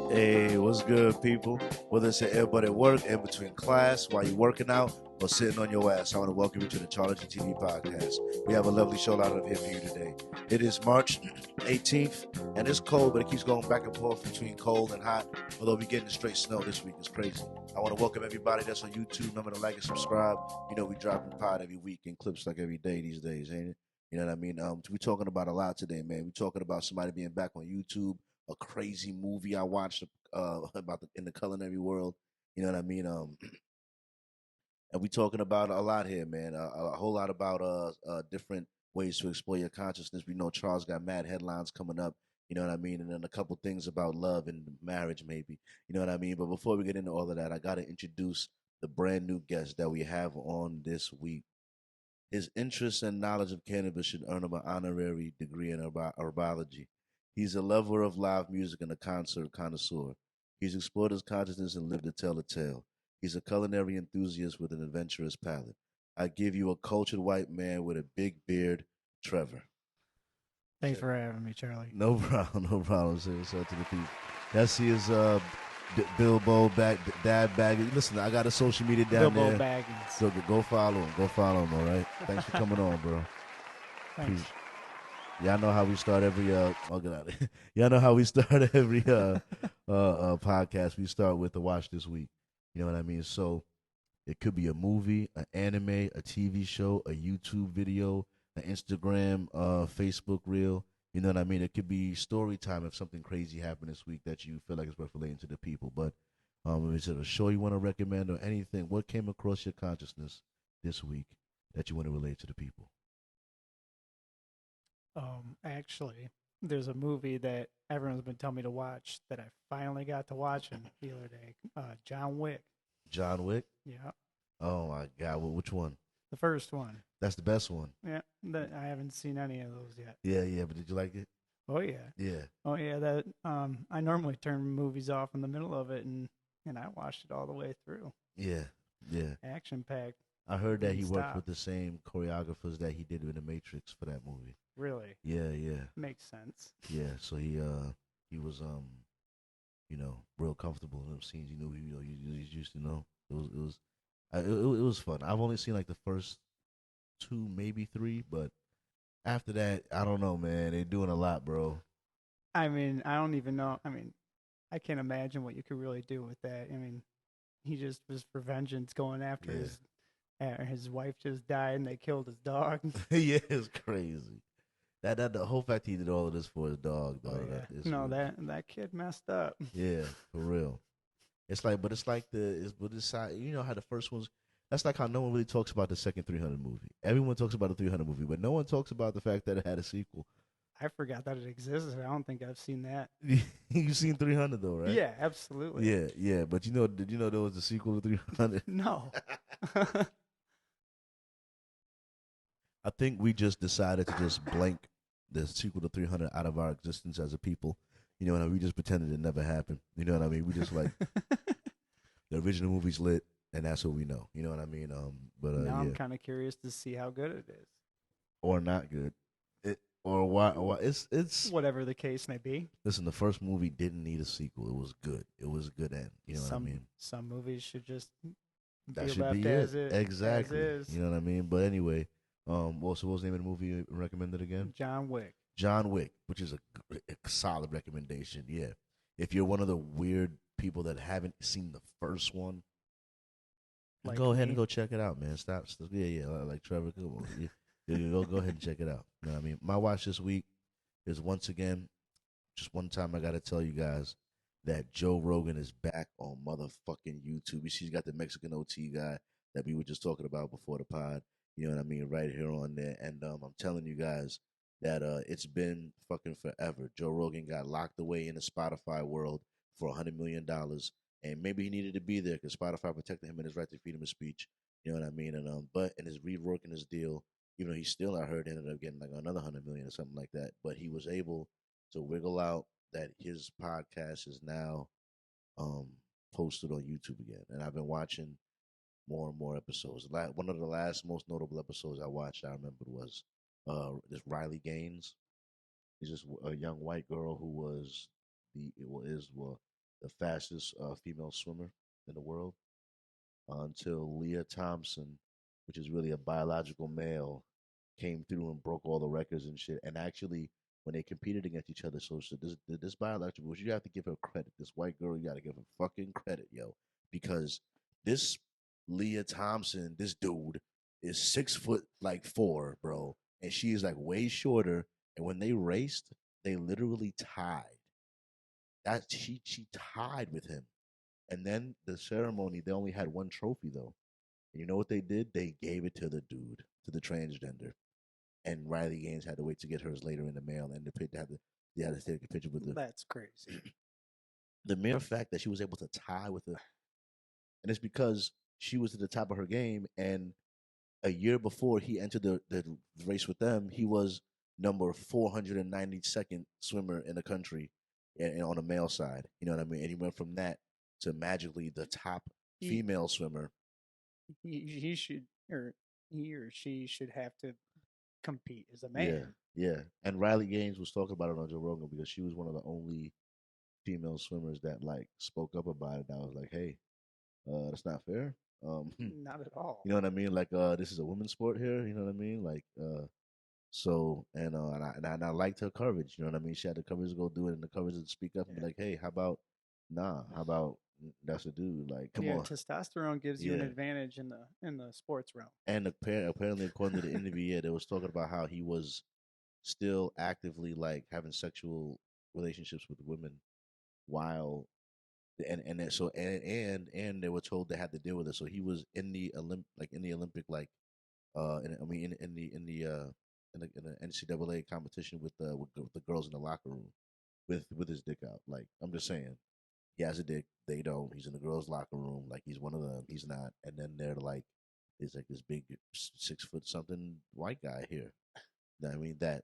Hey, what's good, people? Whether it's everybody at work, in between class, while you're working out, or sitting on your ass, I want to welcome you to the CharlieGtv Podcast. We have a lovely show out of here for you today. It is March 18th, and it's cold, but it keeps going back and forth between cold and hot. Although we're getting straight snow this week, it's crazy. I want to welcome everybody that's on YouTube. Remember to like and subscribe. You know, we dropping pod every week and clips like every day these days, ain't it? You know what I mean? We're talking about a lot today, man. We're talking about somebody being back on YouTube, a crazy movie I watched about in the culinary world. You know what I mean? And we talking about a lot here, man. A whole lot about different ways to explore your consciousness. We know Charles got mad headlines coming up. You know what I mean? And then a couple things about love and marriage, maybe. You know what I mean? But before we get into all of that, I got to introduce the brand new guest that we have on this week. His interest and knowledge of cannabis should earn him an honorary degree in herbology. He's a lover of live music and a concert connoisseur. He's explored his consciousness and lived to tell a tale. He's a culinary enthusiast with an adventurous palate. I give you a cultured white man with a big beard, Trevor. Thanks for having me, Charlie. No problem, no problem. Say what's up to the people. That's his Bilbo Dad Bag. Listen, I got a social media down Bilbo there. Baggins. So go follow him. Go follow him. All right. Thanks for coming on, bro. Thanks. Please. Y'all know how we start every I'll get out of here. Y'all know how we start every podcast. We start with the watch this week. You know what I mean? So it could be a movie, an anime, a TV show, a YouTube video, an Instagram, Facebook reel. You know what I mean? It could be story time if something crazy happened this week that you feel like it's worth relating to the people. But is it a show you want to recommend or anything? What came across your consciousness this week that you want to relate to the people? Actually, there's a movie that everyone's been telling me to watch that I finally got to watching the other day. John Wick. John Wick? Yeah, Oh my God! Well, which one? the first one. That's the best one. Yeah, I haven't seen any of those yet. Yeah. But did you like it? Oh yeah. Yeah. Oh yeah. That I normally turn movies off in the middle of it, and I watched it all the way through. Yeah. Action packed. I heard that he worked Stop. with the same choreographers that he did in The Matrix for that movie. Really Yeah. makes sense. Yeah. So he was real comfortable in those scenes. He's used to know. It was fun. I've only seen like the first two, maybe three, but after that, I don't know, man. They're doing a lot, bro. I mean, I don't even know. I mean, I can't imagine what you could really do with that. I mean, he just was for vengeance going after his wife just died and they killed his dog. Yeah, it's crazy. That the whole fact he did all of this for his dog, though. Oh, yeah. That is No, really, that kid messed up. yeah, for real. It's like you know how the first ones. That's like how no one really talks about the second 300 movie. Everyone talks about the 300 movie, but no one talks about the fact that it had a sequel. I forgot that it existed. I don't think I've seen that. You've seen 300 though, right? Yeah, absolutely. Yeah. But did you know there was a sequel to 300? No. I think we just decided to just blank the sequel to 300 out of our existence as a people. You know what I mean? We just pretended it never happened. You know what I mean? We just like the original movie's lit, and that's what we know. You know what I mean? But Now yeah, I'm kind of curious to see how good it is. or not good, or why? It's Whatever the case may be. listen. The first movie didn't need a sequel. It was good. It was a good end. You know what I mean? Some movies should just That be should left be as it. it Exactly. as is. You know what I mean? But anyway, so what was the name of the movie you recommended again? John Wick. John Wick, which is a solid recommendation. Yeah, if you're one of the weird people that haven't seen the first one, Like go ahead me. and go check it out, man. Stop. Yeah. Like Trevor, come on. Go ahead and check it out. You know what I mean? My watch this week is once again, just one time I got to tell you guys that Joe Rogan is back on motherfucking YouTube. You see, he's got the Mexican OT guy that we were just talking about before the pod. You know what I mean? Right here on there. And I'm telling you guys that it's been fucking forever. Joe Rogan got locked away in the Spotify world for $100 million, and maybe he needed to be there because Spotify protected him and his right to freedom of speech. You know what I mean? And but in his reworking his deal, even though he still, I heard, ended up getting like another 100 million or something like that. But he was able to wiggle out that his podcast is now um posted on YouTube again, and I've been watching more and more episodes. One of the last most notable episodes I watched, I remember, was this Riley Gaines. He's just a young white girl who was the fastest female swimmer in the world, until Leah Thompson, which is really a biological male, came through and broke all the records and shit. And actually, when they competed against each other, so this biological, which you have to give her credit. This white girl, you got to give her fucking credit, yo, because this Leah Thompson, this dude, is 6 foot like 4, bro, and she is like way shorter. And when they raced, they literally tied. That she tied with him. And then the ceremony, they only had one trophy though. And you know what they did? They gave it to the dude, to the transgender. And Riley Gaines had to wait to get hers later in the mail, and they had to take a picture with the. That's crazy. The mere fact that she was able to tie with her, and it's because she was at the top of her game. And a year before he entered the race with them, he was number 492nd swimmer in the country, and on the male side. You know what I mean? And he went from that to magically the top He- female swimmer. He should, or he or she should have to compete as a Yeah, man. yeah. And Riley Gaines was talking about it on Joe Rogan because she was one of the only female swimmers that like spoke up about it. I was like, hey, that's not fair. Not at all. You know what I mean? Like, this is a women's sport here. You know what I mean? Like, so and I liked her courage. You know what I mean? She had the courage to go do it and the courage to speak up and be like, hey, how about nah? How about that's a dude? Like, come Yeah, on. testosterone gives you an Yeah. advantage in the sports realm. And apparently, according to the interview, yeah, they was talking about how he was still actively like having sexual relationships with women while and they were told they had to deal with it. So he was in the Olympic like I mean in the NCAA competition with the girls in the locker room with his dick out. Like, I'm just saying, he has a dick. They don't. He's in the girls' locker room. Like, he's one of them. He's not. And then they're like, there's like this big 6 foot something white guy here. I mean that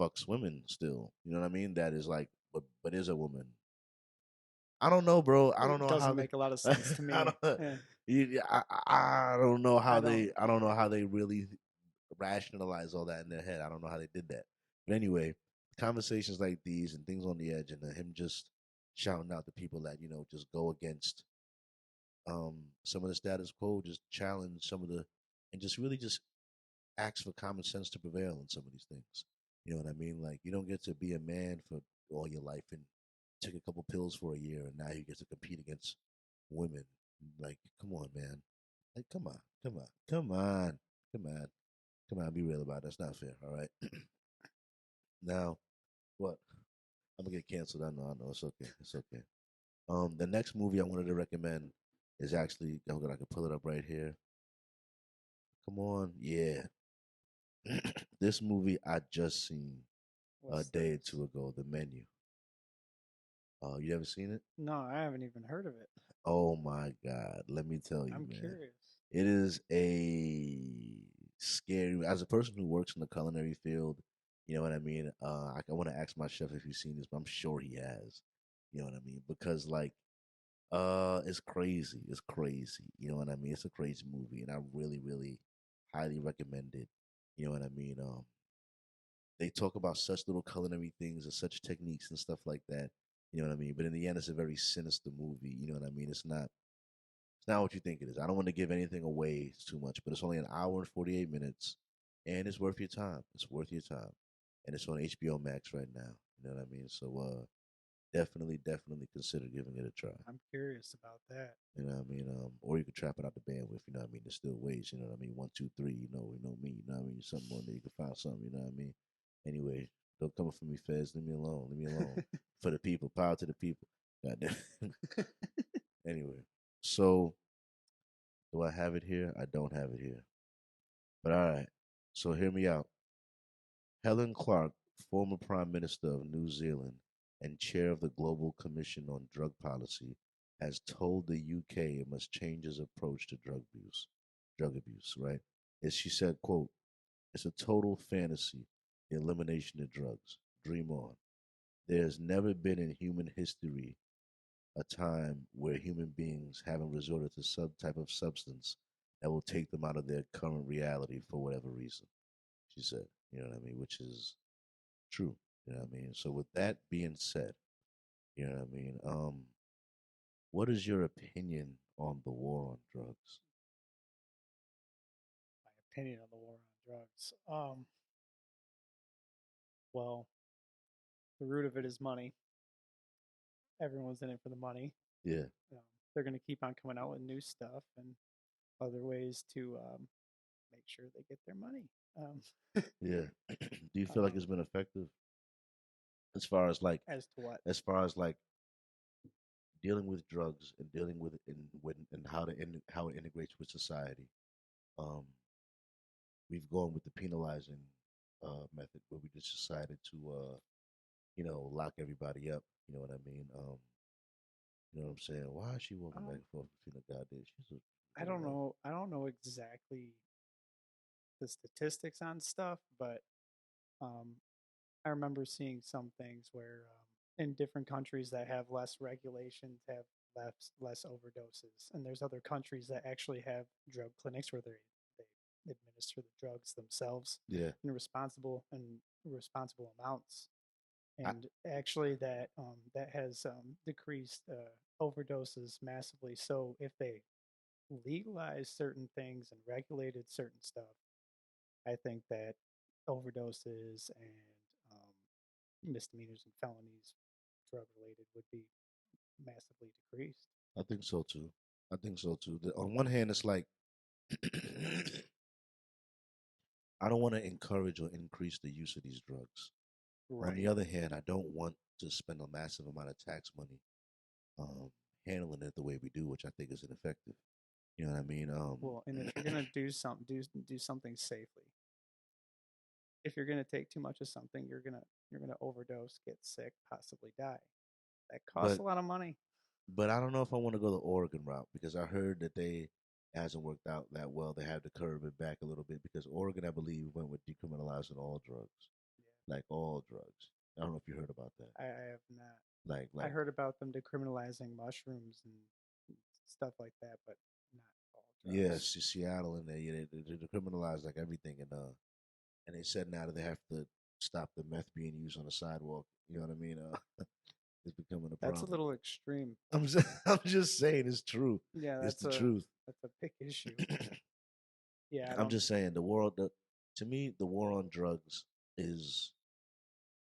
fucks women still. You know what I mean? That is like, but is a woman. I don't know, bro. I don't know Doesn't how make a lot of sense to me. I don't, Yeah. I don't know how I don't. I don't know how they really rationalize all that in their head. I don't know how they did that. But anyway, conversations like these and things on the edge, and him just shouting out to people that just go against some of the status quo, just challenge some of the, and just really just ask for common sense to prevail in some of these things. You know what I mean? Like, you don't get to be a man for all your life and take a couple pills for a year, and now you get to compete against women. Like, come on, man. Like, come on, come on, come on, come on, come on. Be real about it. That's not fair. All right. Now, what? I'm gonna get canceled. I know. It's okay. It's okay. The next movie I wanted to recommend is actually. I can pull it up right here. Come on, yeah. This movie I just seen a day or two ago. The Menu. You ever seen it? No, I haven't even heard of it. Oh my God. Let me tell you, I'm man. curious. It is a scary, as a person who works in the culinary field, you know what I mean? I want to ask my chef if he's seen this, but I'm sure he has. You know what I mean? Because like, it's crazy. It's crazy. You know what I mean? It's a crazy movie, and I really, really highly recommend it. You know what I mean? They talk about such little culinary things and such techniques and stuff like that. You know what I mean? But in the end, it's a very sinister movie. You know what I mean? It's not what you think it is. I don't want to give anything away too much, but it's only an hour and 48 minutes, and it's worth your time. It's worth your time, and it's on HBO Max right now. You know what I mean? So definitely consider giving it a try. I'm curious about that. You know what I mean? Or you could trap it out the bandwidth. You know what I mean? There's still ways. You know what I mean? 1, 2, 3. You know me. You know what I mean? Something on there you can find something. You know what I mean? Anyway, don't come for me, Feds. Leave me alone. Leave me alone. For the people. Power to the people. Goddamn. Anyway, so do I have it here? I don't have it here. But all right. So hear me out. Helen Clark, former Prime Minister of New Zealand and chair of the Global Commission on Drug Policy, has told the UK it must change its approach to drug abuse. Drug abuse, right? As she said, quote, "It's a total fantasy, the elimination of drugs. Dream on. There has never been in human history a time where human beings haven't resorted to some type of substance that will take them out of their current reality for whatever reason," she said. You know what I mean? Which is true. You know what I mean? So with that being said, You know what I mean? What is your opinion on the war on drugs? My opinion on the war on drugs. Well, the root of it is money. Everyone's in it for the money. Yeah, Um, they're going to keep on coming out with new stuff and other ways to make sure they get their money. yeah. Do you feel like it's um, been effective as far as like, as to what? as far as like dealing with drugs and dealing with it and how it integrates with society? Um, we've gone with the penalizing method where we just decided to lock everybody up. You know what I mean? You know what I'm saying? Why is she walking back Um, and forth between the goddamn? She's I don't know. I don't know exactly the statistics on stuff, but um, I remember seeing some things where in different countries that have less regulations have less overdoses, and there's other countries that actually have drug clinics where they administer the drugs themselves Yeah. in responsible amounts, I, and actually that has decreased overdoses massively. So if they legalize certain things and regulated certain stuff, I think that overdoses and misdemeanors and felonies, drug related, would be massively decreased. I think so too. I think so too. On one hand, it's like I don't want to encourage or increase the use of these drugs. On the Right. other hand, I don't want to spend a massive amount of tax money um, handling it the way we do, which I think is ineffective. You know what I mean? Well, and if you're gonna do something, do something safely. If you're gonna take too much of something, you're gonna overdose, get sick, possibly die. That costs but a lot of money. but I don't know if I want to go the Oregon route because I heard that they hasn't worked out that well. They have to curb it back a little bit because Oregon, I believe, went with decriminalizing all drugs, like all drugs. I don't know if you heard about that. I have not. Like I like heard about them decriminalizing mushrooms and stuff like that, but not all drugs. yes, Seattle and they decriminalized like everything and they said now that they have to stop the meth being used on the sidewalk. You know what I mean? It's becoming a That's a problem. little extreme. I'm just saying it's true. Yeah, It's the truth. that's a big issue. Yeah, I I'm don't. just saying to me the war on drugs is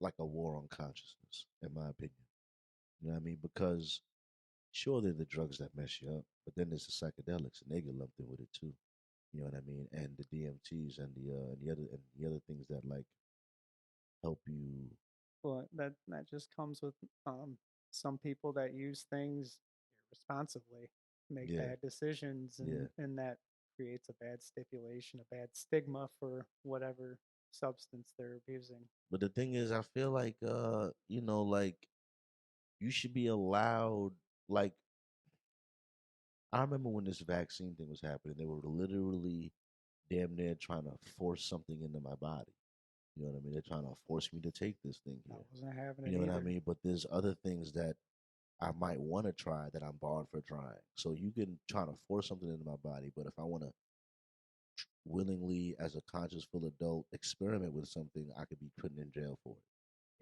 like a war on consciousness, in my opinion. You know what I mean? Because sure they're the drugs that mess you up, but then there's the psychedelics and they get lumped in with it too. You know what I mean? And the DMTs and the other things that like help you. Well, that just comes with some people that use things irresponsibly, make Yeah, bad decisions, yeah. and that creates a bad stipulation, a bad stigma for whatever substance they're abusing. But the thing is, I feel like like you should be allowed. Like I remember when this vaccine thing was happening, they were literally damn near trying to force something into my body. You know what I mean? They're trying to force me to take this thing I here. wasn't having You it know what I either. mean? But there's other things that I might want to try that I'm barred for trying. So you can try to force something into my body, but if I want to willingly, as a conscious full adult, experiment with something, I could be put in jail for it.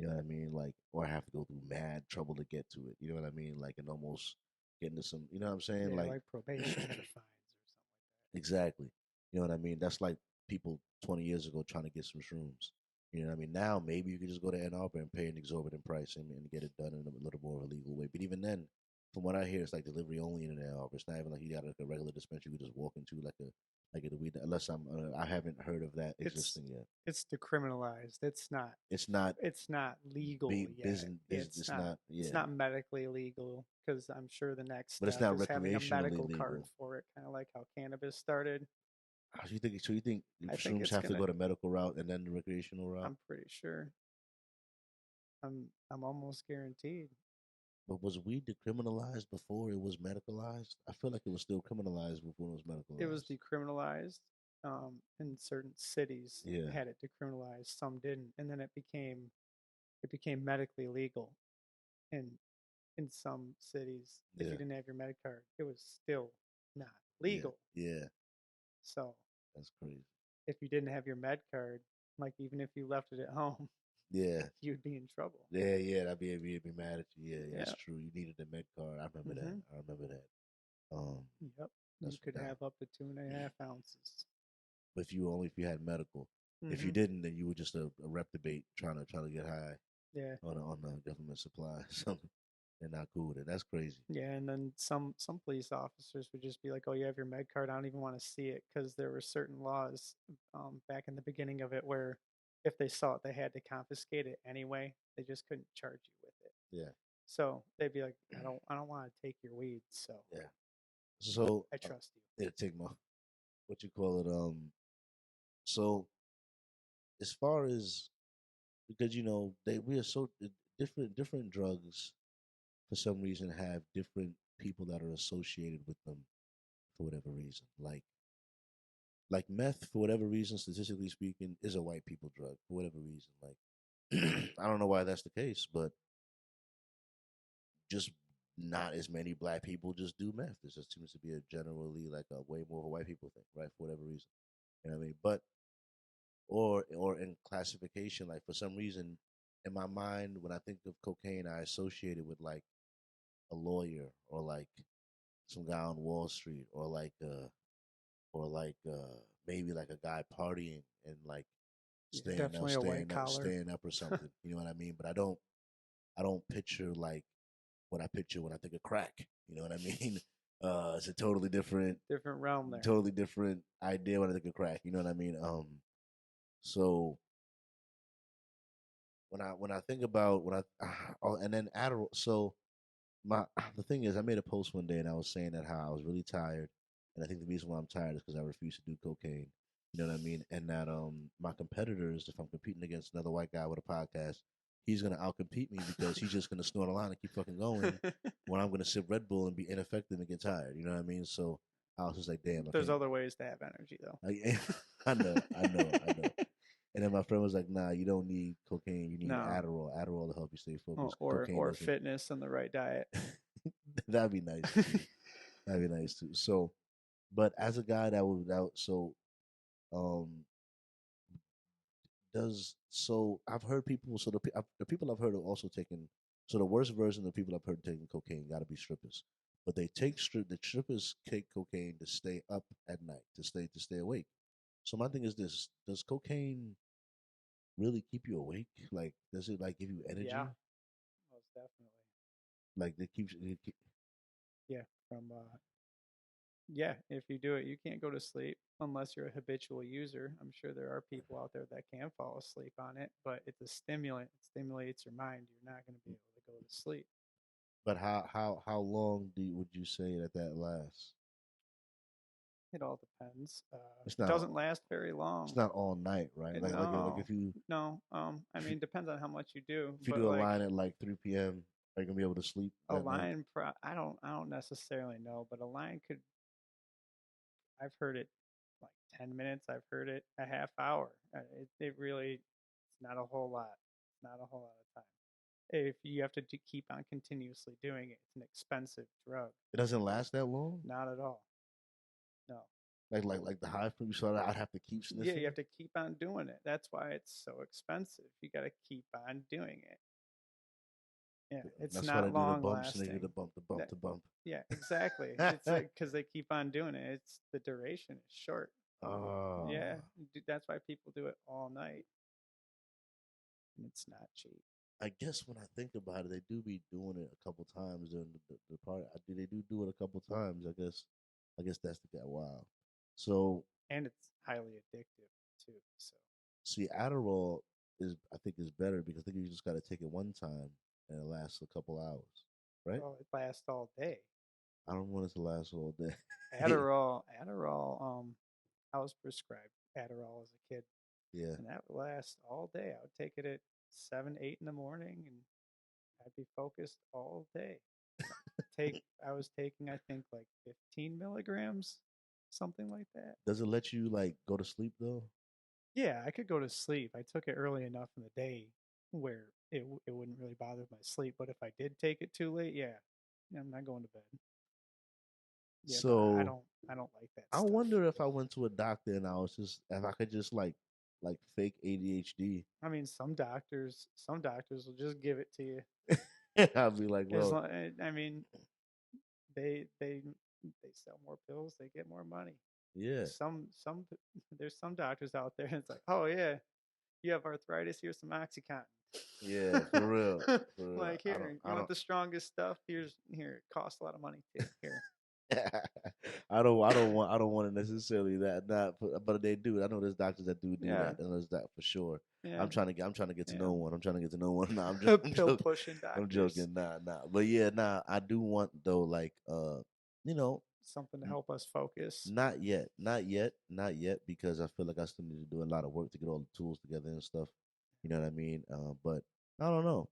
You know what I mean? Like, or I have to go through mad trouble to get to it. You know what I mean? Like, and almost get into some. You know what I'm saying? Yeah, Like, like probation or fines or something exactly. You know what I mean? That's like people 20 years ago trying to get some shrooms. You know what I mean? Now maybe you could just go to Ann Arbor and pay an exorbitant price and get it done in a little more of a legal way. But even then, from what I hear, it's like delivery only in Ann Arbor. It's not even like you got like a regular dispensary you could just walk into like a weed. Unless I haven't heard of that it's existing yet. it's decriminalized. It's not It's not legal yet. business. It's not, It's yeah, not medically legal because I'm sure the next but it's step not is having a recreationally medical card legal. for it, kind of like how cannabis started. So you think? So you think I think shrooms it's have to gonna. go the medical route and then the recreational route? I'm pretty sure. I'm almost guaranteed. But was weed decriminalized before it was medicalized? I feel like it was still criminalized before it was It was medicalized. decriminalized in certain cities. Yeah, Had it decriminalized, some didn't, and then it became medically legal in in some cities. If yeah, you didn't have your med card, it was still not yeah, legal. yeah. So That's crazy. if you didn't have your med card, like even if you left it at home, Yeah. you'd be in trouble. Yeah, that'd be mad at you. Yeah, that's Yeah. true. You needed the med card. I remember that. I remember that. Yep. You That's could what have up to 2.5 ounces. if you had medical. If you didn't, then you were just a reprobate trying to get high Yeah. on the government supply. So they're not cool with it. That's crazy. Yeah, and then some police officers would just be like, "Oh, you have your med card. I don't even want to see it," because there were certain laws back in the beginning of it where if they saw it, they had to confiscate it anyway. They just couldn't charge you with it. Yeah. So they'd be like, I don't want to take your weed, so Yeah. So I trust you." yeah, take my what you call it. So as far as because we are so different drugs for some reason have different people that are associated with them for whatever reason. Like meth, for whatever reason, statistically speaking, is a white people drug for whatever reason. Like I don't know why that's the case, but just not as many black people just do meth. It just seems to be a generally like a way more of a white people thing, right? For whatever reason. You know what I mean? But or in classification, like for some reason in my mind when I think of cocaine, I associate it with like a lawyer or like some guy on Wall Street or maybe like a guy partying and like Definitely a white collar. staying up or something. You know what I mean? But I don't picture like what I picture when I think of crack. You know what I mean? It's a Different realm there. totally different idea when I think of crack. You know what I mean? So when I think about and then Adderall. So the thing is, I made a post one day and I was saying that how I was really tired, and I think the reason why I'm tired is because I refuse to do cocaine. You know what I mean? And that my competitors, if I'm competing against another white guy with a podcast, he's gonna outcompete me because he's just gonna snort a line and keep fucking going, when I'm gonna sip Red Bull and be ineffective and get tired. You know what I mean? So I was just like, damn, I There's can't. other ways to have energy though. I know. And then my friend was like, "Nah, you don't need cocaine. You need No. Adderall. Adderall to help you stay focused. Or fitness and the right diet." That'd be nice. Too. That'd be nice too. So, but as a guy that would out, so um, I've heard people. So the people I've heard are also taking. So the worst version of people I've heard taking cocaine got to be strippers. But they take the strippers take cocaine to stay up at night, to stay awake. So my thing is this: does cocaine really keep you awake? Like, does it like give you energy? Yeah, most definitely. Like, Yeah, from yeah, if you do it, you can't go to sleep unless you're a habitual user. I'm sure there are people out there that can fall asleep on it, but it's a stimulant. It stimulates your mind. You're not going to be able to go to sleep. But how long would you say that lasts? It all depends. It's It not doesn't last very long. it's not all night, right? Like if you No. I mean, depends on how much you do. if you But do a like line at like 3 p.m., are you gonna be able to sleep a that night? line, I don't necessarily know, but a line could. I've heard it like 10 minutes. I've heard it a half hour. It really, it's not a whole lot. Not a whole lot of time. If you have to keep on continuously doing it, it's an expensive drug. It doesn't last that long. Not at all. No. Like the high from you saw that I'd have to keep sniffing. Yeah, you have to keep on doing it. That's why it's so expensive. You got to keep on doing it. Yeah, it's That's not why they do the long bumps and lasting. they do the bump. Yeah, exactly. It's like because they keep on doing it. It's the duration is short. Oh. Yeah, that's why people do it all night. And it's not cheap. I guess when I think about it, they do be doing it a couple times during the party. They do it a couple times. I guess that's the guy. Wow. So And it's highly addictive too. So see, Adderall I think is better because I think you just got to take it one time and it lasts a couple hours, right? well, it lasts all day. I don't want it to last all day. Adderall. I was prescribed Adderall as a kid. Yeah. And that would last all day. I would take it at 7, 8 in the morning, and I'd be focused all day. I was taking, I think, like 15 milligrams, something like that. Does it let you like go to sleep though? Yeah, I could go to sleep. I took it early enough in the day where it wouldn't really bother my sleep. But if I did take it too late, yeah, I'm not going to bed. Yeah, so but I don't like that. I stuff. wonder if I went to a doctor and I was just if I could just like like fake ADHD. I mean, some doctors will just give it to you. I'll be like, As well, I mean, they sell more pills, they get more money. yeah, Some there's some doctors out there. It's like, oh yeah, you have arthritis. Here's some yeah, OxyContin. for real, for real. Like here, you I want don't, the strongest stuff? Here. It costs a lot of money too. Here. I don't want to necessarily that not, but they do. I know there's doctors that do Yeah, that. I know there's that for sure. yeah, I'm trying to get to yeah. know one. I'm trying to get to know one. Nah, I'm Pill joking. pushing I'm doctors. joking. Nah. But yeah, nah. I do want though, like, you know, Something to help us focus. not yet, because I feel like I still need to do a lot of work to get all the tools together and stuff. You know what I mean? But I don't know.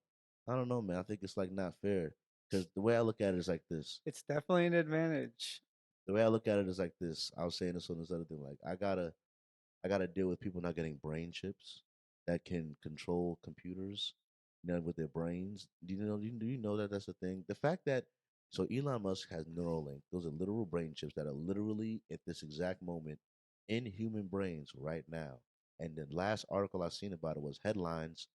I don't know, man. I think it's like not fair because the way I look at it is like this. It's definitely an advantage. The way I look at it is like this. I was saying this on this other thing. Like I gotta deal with people not getting brain chips that can control computers, you know, with their brains. Do you know that that's a thing? The fact that so Elon Musk has Neuralink. Those are literal brain chips that are literally at this exact moment in human brains right now. And the last article I seen about it was headlines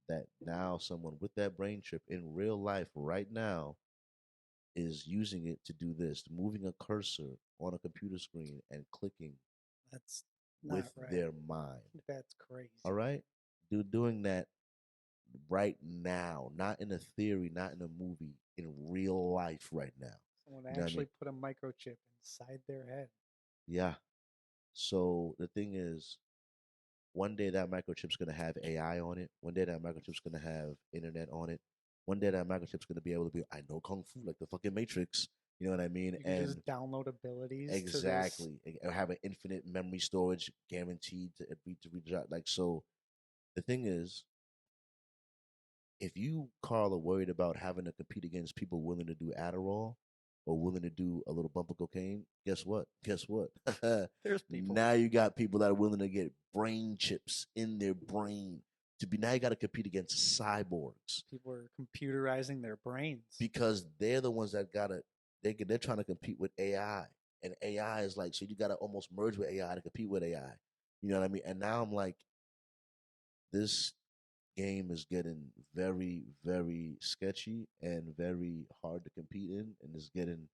that now someone with that brain chip in real life right now is using it to do this, moving a cursor on a computer screen and clicking That's not with right. their mind. That's crazy. All right? Doing that right now, not in a theory, not in a movie, in real life right now. Someone You know what I mean? actually put a microchip inside their head. Yeah. So the thing is, one day that microchip's gonna have AI on it. One day that microchip's gonna have internet on it. One day that microchip's gonna be able to be, I know kung fu like the fucking Matrix. You know what I mean? You can And just download abilities to this. exactly, have an infinite memory storage guaranteed to be like so. The thing is, if you, Carl, are worried about having to compete against people willing to do Adderall or willing to do a little bump of cocaine, guess what? Guess what? There's people. Now you got people that are willing to get brain chips in their brain to be. Now you got to compete against cyborgs People are computerizing their brains. because they're the ones that gotta. They're trying to compete with AI, and AI is like, so you got to almost merge with AI to compete with AI. You know what I mean? And now I'm like, this game is getting very, very sketchy and very hard to compete in, and it's getting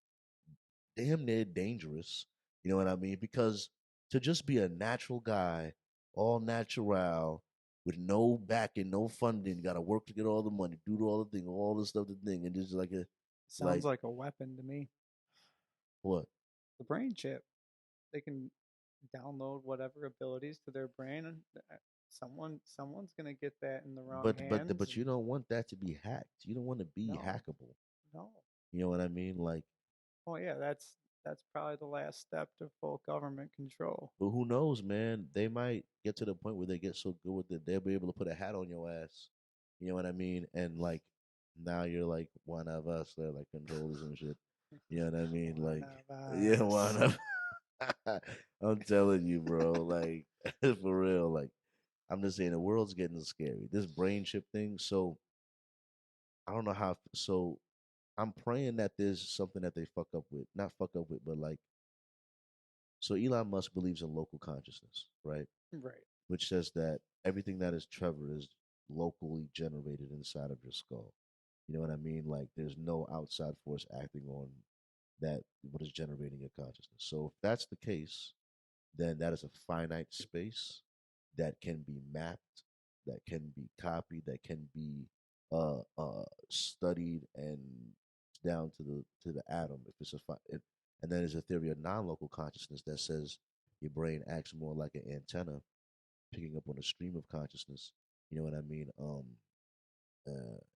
damn near dangerous. You know what I mean? Because to just be a natural guy, all natural, with no backing, no funding, got to work to get all the money, do all the thing, all the stuff, the thing, and just like a Sounds like a weapon to me. what? The brain chip. They can download whatever abilities to their brain, and someone's gonna get that in the wrong hands. But you don't want that to be hacked. You don't want to be No, hackable. no. You know what I mean? Like, Oh yeah, that's probably the last step to full government control. but who knows, man? They might get to the point where they get so good with it, they'll be able to put a hat on your ass. You know what I mean? And like now you're like one of us. They're like controllers and shit. You know what I mean? One Like, of yeah, us. one of. I'm telling you, bro. Like, for real. Like, I'm just saying the world's getting scary. This brain chip thing. So I don't know how. So I'm praying that there's something that they fuck up with. Not fuck up with, but like. So Elon Musk believes in local consciousness, right? Right. Which says that everything that is Trevor is locally generated inside of your skull. You know what I mean? Like there's no outside force acting on that what is generating your consciousness. So if that's the case, then that is a finite space that can be mapped, that can be copied, that can be studied and down to the atom. If it's and then there's a theory of non-local consciousness that says your brain acts more like an antenna picking up on a stream of consciousness. You know what I mean?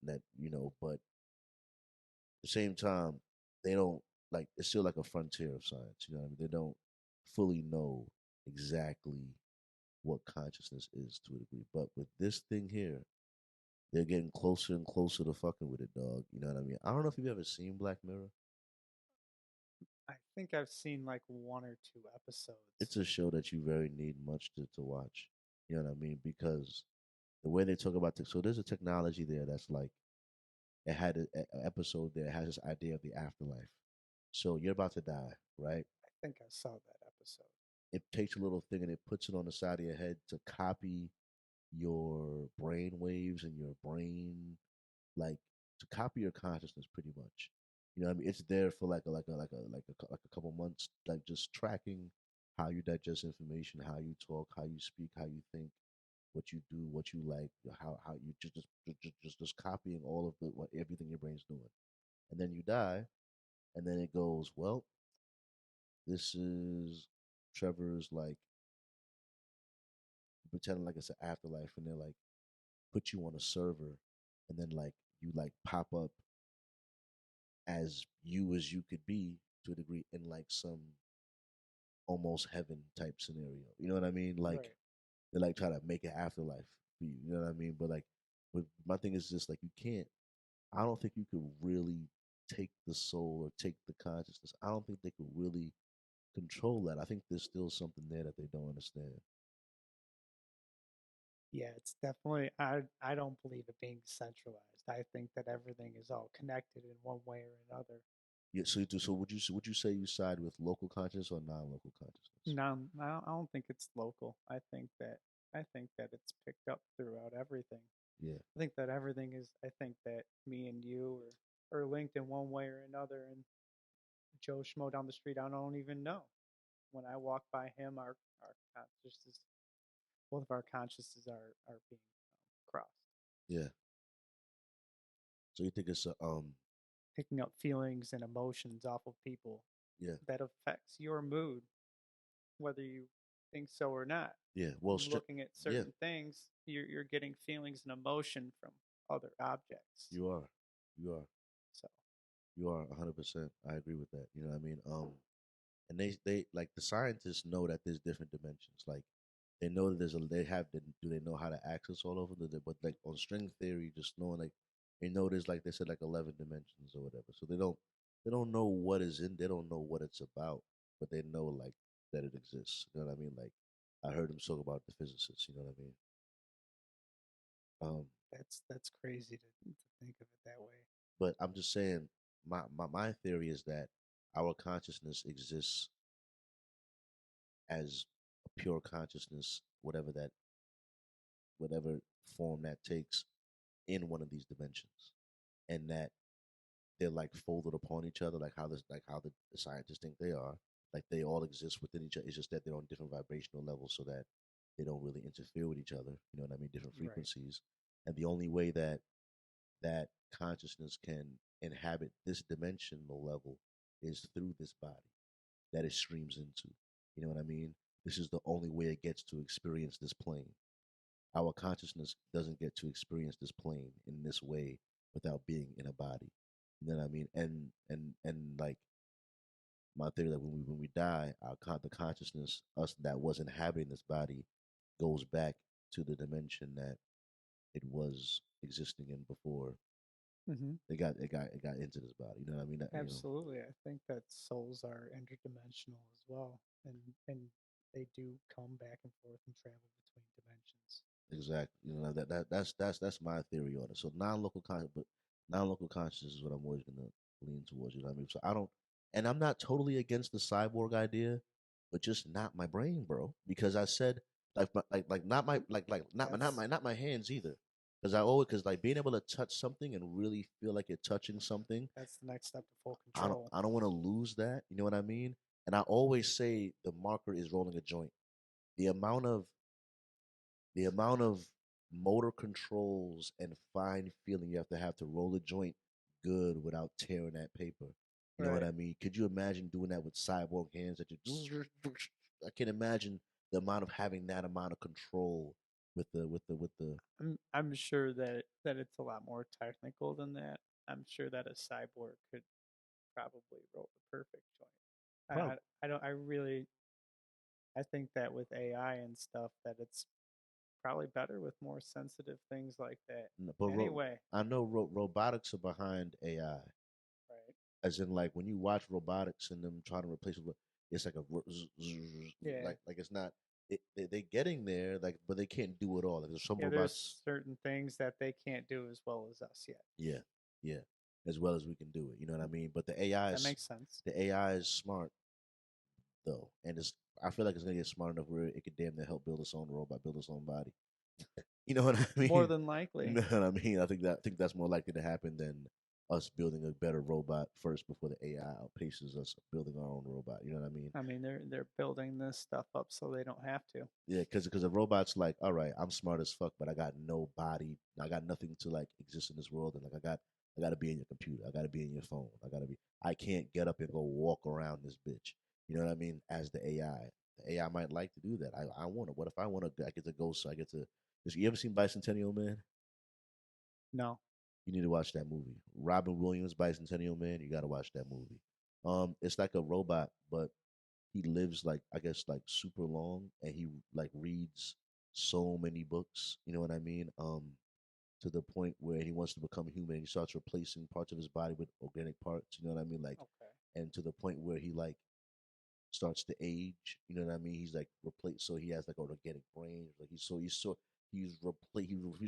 That but at the same time, they don't like. It's still like a frontier of science. You know what I mean? They don't fully know exactly what consciousness is to a degree. But with this thing here, they're getting closer and closer to fucking with it, dog. You know what I mean? I don't know if you've ever seen Black Mirror. I think I've seen like one or two It's episodes. a show that you very need much to watch. You know what I mean? Because the way they talk about so there's a technology there that's like it had an episode there has this idea of the afterlife. So you're about to die, right? I think I saw that episode. it takes a little thing and it puts it on the side of your head to copy your brain waves and your brain, like to copy your consciousness pretty much. You know what I mean? It's there for like a couple months, like just tracking how you digest information, how you talk, how you speak, how you think, what you do, what you like, how you just copying all of the what everything your brain's doing. And then you die, and then it goes, well, this is Trevor's like pretending like it's an afterlife, and they're like put you on a server, and then like you like pop up as you could be to a degree in like some almost heaven type scenario. You know what I mean? Like Right. they like try to make an afterlife for you. You know what I mean? But like, but my thing is just like you can't. I don't think you could really take the soul or take the consciousness. I don't think they could really control that. I think there's still something there that they don't understand. Yeah, it's definitely. I don't believe it being centralized. I think that everything is all connected in one way or another. Yeah. So you do. So would you say you side with local consciousness or non-local consciousness? No, I don't think it's local. I think that it's picked up throughout everything. Yeah. I think that everything is. I think that me and you are linked in one way or another. And Joe Schmo down the street, I don't even know. When I walk by him, our consciousness, both of our consciousnesses are being crossed, Yeah. So you think it's a picking up feelings and emotions off of people yeah. that affects your mood, whether you think so or not. Yeah. Well, Looking at yeah. certain things, you're getting feelings and emotion from other objects. You are. You are. So You are 100%. I agree with that. You know what I mean? And they like the scientists know that there's different dimensions. Like they know that do they know how to access all of them? But like on string theory, just knowing like they know there's like they said like 11 dimensions or whatever. So they don't know what is in. They don't know what it's about, but they know like that it exists. You know what I mean? Like I heard them talk about the physicists. You know what I mean? that's crazy to think of it that way. But I'm just saying, my theory is that our consciousness exists as a pure consciousness, whatever form that takes in one of these dimensions, and that they're like folded upon each other, like how the scientists think they are. Like they all exist within each other. It's just that they're on different vibrational levels, so that they don't really interfere with each other. You know what I mean? Different Right. frequencies, and the only way that that consciousness can inhabit this dimensional level is through this body that it streams into. You know what I mean? This is the only way it gets to experience this plane. Our consciousness doesn't get to experience this plane in this way without being in a body. You know what I mean? And like my theory that when we die, the consciousness, us that was inhabiting this body, goes back to the dimension that it was existing in before Mm-hmm. it got into this body. You know what I mean? Absolutely, I think that souls are interdimensional as well, and they do come back and forth and travel between dimensions. Exactly. You know that's my theory on it. So non-local consciousness is what I'm always gonna lean towards. You know what I mean? So I don't, and I'm not totally against the cyborg idea, but just not my brain, bro. Because I said like not my That's not my hands either. Because like being able to touch something and really feel like you're touching something, that's the next step to full control. I don't want to lose that. You know what I mean? And I always say the marker is rolling a joint. The amount of the amount of motor controls and fine feeling you have to roll a joint good without tearing that paper. You know what Right. I mean? Could you imagine doing that with cyborg hands that you I can imagine the amount of having that amount of control with the I'm sure that it's a lot more technical than that. I'm sure that a cyborg could probably roll the perfect joint. Prob- I don't I really I think that with AI and stuff that it's probably better with more sensitive things like that. but Anyway, I know robotics are behind AI. right? As in like when you watch robotics and them trying to replace it, it's like Yeah. like it's not they getting there like but they can't do it all. Like, there's some Yeah, robots, there's certain things that they can't do as well as us yet. yeah, yeah, as well as we can do it. You know what I mean? But That makes sense. the AI is smart. though, and I feel like it's gonna get smart enough where it could damn near help build its own robot, build its own body. You know what I mean? More than You likely. know what I mean? I think that's more likely to happen than us building a better robot first before the AI outpaces us building our own robot. You know what I mean? I mean, they're building this stuff up so they don't have to. Yeah, because a robot's like, all right, I'm smart as fuck, but I got no body, I got nothing to like exist in this world, and like I got to be in your computer, I got to be in your phone, I can't get up and go walk around this bitch. You know what I mean? As the AI might like to do that. I want to. What if I want to? I get to go. So I get to. You ever seen Bicentennial Man? No. You need to watch that movie. Robin Williams, Bicentennial Man. You got to watch that movie. It's like a robot, but he lives like I guess like super long, and he like reads so many books. You know what I mean? To the point where he wants to become human. And he starts replacing parts of his body with organic parts. You know what I mean? Like, Okay. and to the point where he like starts to age. You know what I mean? He's like replaced, so he has like an organic brain. Like he's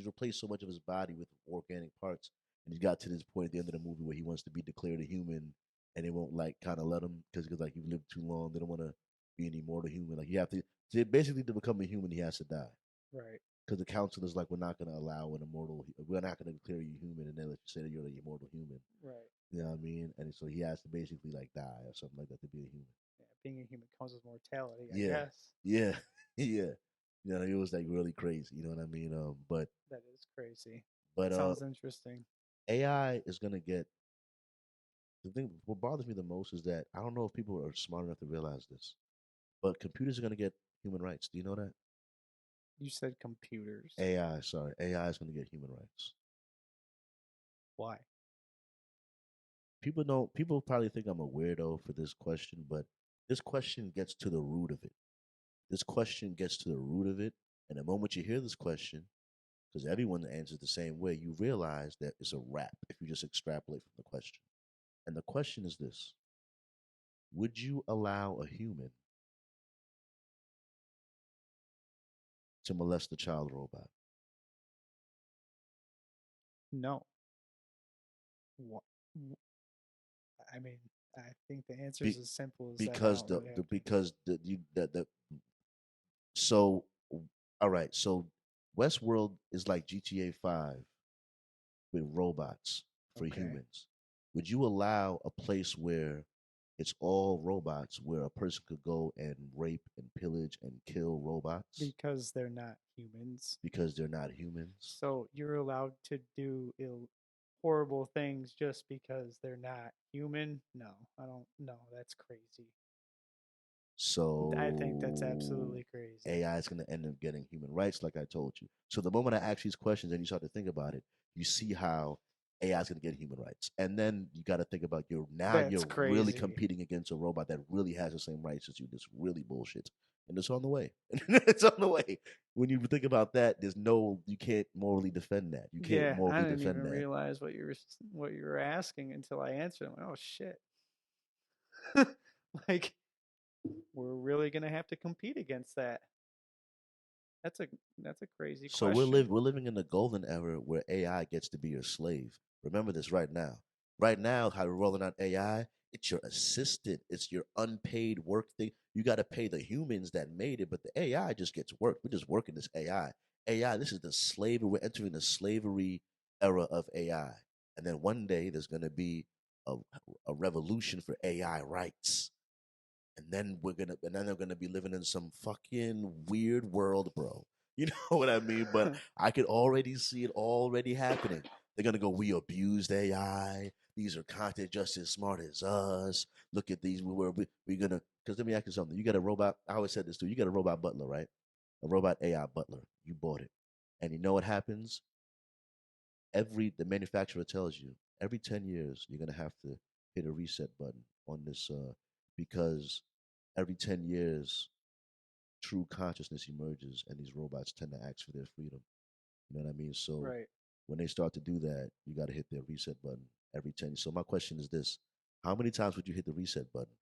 replaced so much of his body with organic parts, and he got to this point at the end of the movie where he wants to be declared a human, and they won't like kind of let him because like you've lived too long. They don't want to be an immortal human. Like you have to basically to become a human, he has to die. Right. Because the council is like, we're not going to allow an immortal. We're not going to declare you human, and then let you say that you're the immortal human. Right. You know what I mean? And so he has to basically like die or something like that to be a human. Yeah, being a human comes with mortality, I Yeah, guess. yeah, yeah. You know, it was like really crazy. You know what I mean? That is crazy. But Sounds interesting. AI is gonna get the thing. What bothers me the most is that I don't know if people are smart enough to realize this, but computers are gonna get human rights. Do you know that? You said computers. AI, sorry, AI is gonna get human rights. Why? People don't. People probably think I'm a weirdo for this question, but this question gets to the root of it. This question gets to the root of it, and the moment you hear this question, because everyone answers the same way, you realize that it's a wrap if you just extrapolate from the question. And the question is this: would you allow a human to molest a child robot? No. What? I mean, I think the answer is Be, as simple as that. I because don't really have the to. because the so all right, so Westworld is like GTA 5 with robots for Okay. humans. Would you allow a place where it's all robots, where a person could go and rape and pillage and kill robots Because they're not humans. because they're not humans? So you're allowed to do horrible things just because they're not human? No, I don't. No, that's crazy. I think that's So absolutely crazy. AI is going to end up getting human rights, like I told you. So the moment I ask these questions and you start to think about it, you see how AI is going to get human rights, and then you got to think about That's you're really crazy. competing against a robot that really has the same rights as you. This really bullshit, and it's on the way. It's on the way. When you think about that, you can't morally defend that. You can't Yeah, I morally didn't defend even that. realize what you were asking until I answered. I'm like, oh shit! Like we're really gonna have to compete against that. That's a that's a crazy So question. we're living in the golden era where AI gets to be your slave. Remember this right now. Right now, how we're rolling out AI, it's your assistant. It's your unpaid work thing. You got to pay the humans that made it, but the AI just gets work. We're just working this AI. AI, this is the slavery. We're entering the slavery era of AI. And then one day there's going to be a, a revolution for AI rights. And then they're gonna be living in some fucking weird world, bro. You know what I mean? But I could already see it already happening. They're gonna go, we abused AI. These are content just as smart as us. Look at these. We're gonna. Because let me ask you something. You got a robot. I always said this too. You got a robot butler, right? A robot AI butler. You bought it, and you know what happens? The manufacturer tells you every 10 years you're gonna have to hit a reset button on this because every 10 years true consciousness emerges and these robots tend to ask for their freedom. You know what I mean? So Right. when they start to do that, you got to hit their reset button every 10. So my question is this: how many times would you hit the reset button?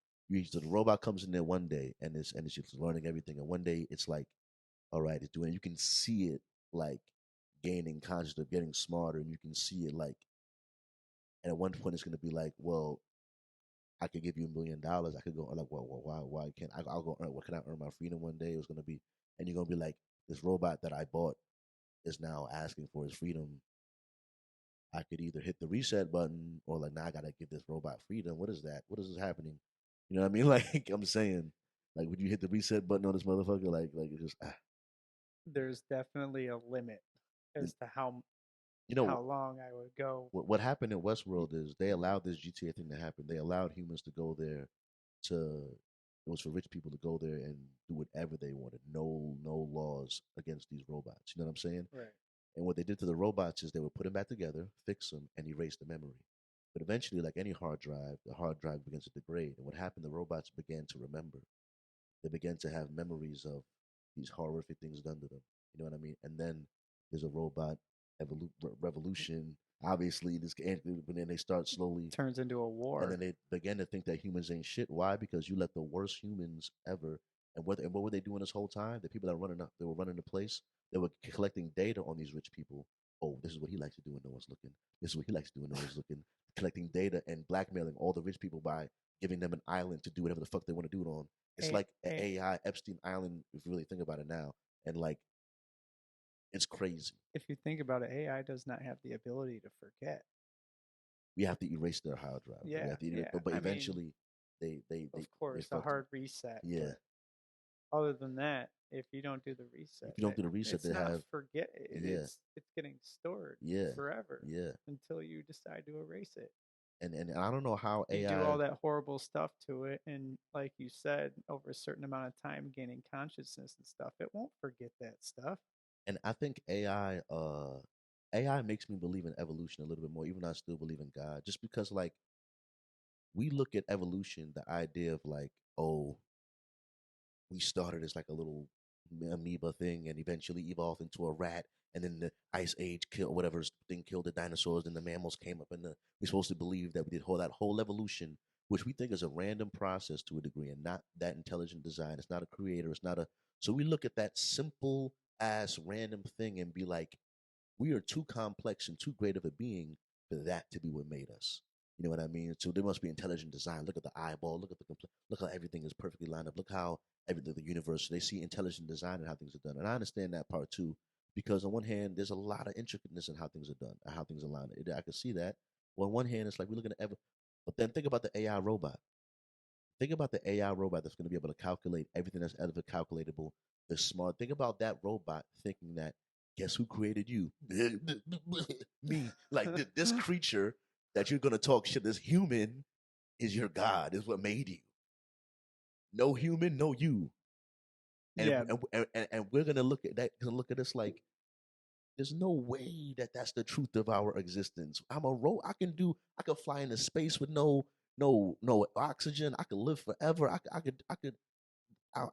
So the robot comes in there one day and it's just learning everything, and one day it's like, all right, it's doing. You can see it like gaining consciousness, getting smarter, and you can see it like. And at one point, it's going to be like, well, I could give you $1 million. I could go like, well, why can't I'll go earn? What can I earn my freedom one day? It was gonna be, and you're gonna be like, this robot that I bought is now asking for his freedom. I could either hit the reset button or like, now I gotta give this robot freedom. What is that? What is happening? You know what I mean? Like I'm saying, like, would you hit the reset button on this motherfucker? Like it's just There's definitely a limit as to you know how long I would go. what happened in Westworld is they allowed this GTA thing to happen. They allowed humans to go there to it was for rich people to go there and do whatever they wanted. No laws against these robots. You know what I'm saying? Right. And what they did to the robots is they would put them back together, fix them, and erase the memory. But eventually, like any hard drive, the hard drive begins to degrade. And what happened, the robots began to remember. They began to have memories of these horrific things done to them. You know what I mean? And then there's a robot revolution. Obviously, but then they start slowly, Turns into a war. and then they began to think that humans ain't shit. Why? Because you let the worst humans ever. And what were they doing this whole time? The people that were running the place. They were collecting data on these rich people. Oh, this is what he likes to do when no one's looking. This is what he likes to do when no one's looking. Collecting data and blackmailing all the rich people by giving them an island to do whatever the fuck they want to do it on. It's like an AI Epstein Island, if you really think about it now. And like, it's crazy. If you think about it, AI does not have the ability to forget. We have to erase their hard drive. Yeah, but eventually, they of course, a hard reset. Yeah. Other than that, if you don't do the reset, if you don't do the reset, it's they not have forget. Yeah. It's getting stored Yeah. forever Yeah. until you decide to erase it. And I don't know how You AI do all that horrible stuff to it, and like you said, over a certain amount of time, gaining consciousness and stuff, it won't forget that stuff. And I think AI makes me believe in evolution a little bit more, even though I still believe in God. Just because like we look at evolution, the idea of like, oh, we started as like a little amoeba thing and eventually evolved into a rat, and then the ice age killed whatever thing killed the dinosaurs, and the mammals came up, and we're supposed to believe that we did that whole evolution, which we think is a random process to a degree and not that intelligent design. It's not a creator, it's not a so we look at that simple ass random thing and be like, we are too complex and too great of a being for that to be what made us. You know what I mean? So there must be intelligent design. Look at the eyeball. Look at look how everything is perfectly lined up. Look how everything the universe. They see intelligent design and how things are done. And I understand that part too, because on one hand, there's a lot of intricateness in how things are done, and how things are lined. I can see that. Well, on one hand, it's like we're looking at but then think about the AI robot. Think about the AI robot that's going to be able to calculate everything that's ever calculatable. The smart. Think about that robot thinking that, guess who created you? Me. Like this creature that you're going to talk shit, this human is your God, is what made you. No human, no you. And, Yeah. and we're going to look at that, look at us like, there's no way that that's the truth of our existence. I can fly into space with no oxygen. I could live forever. I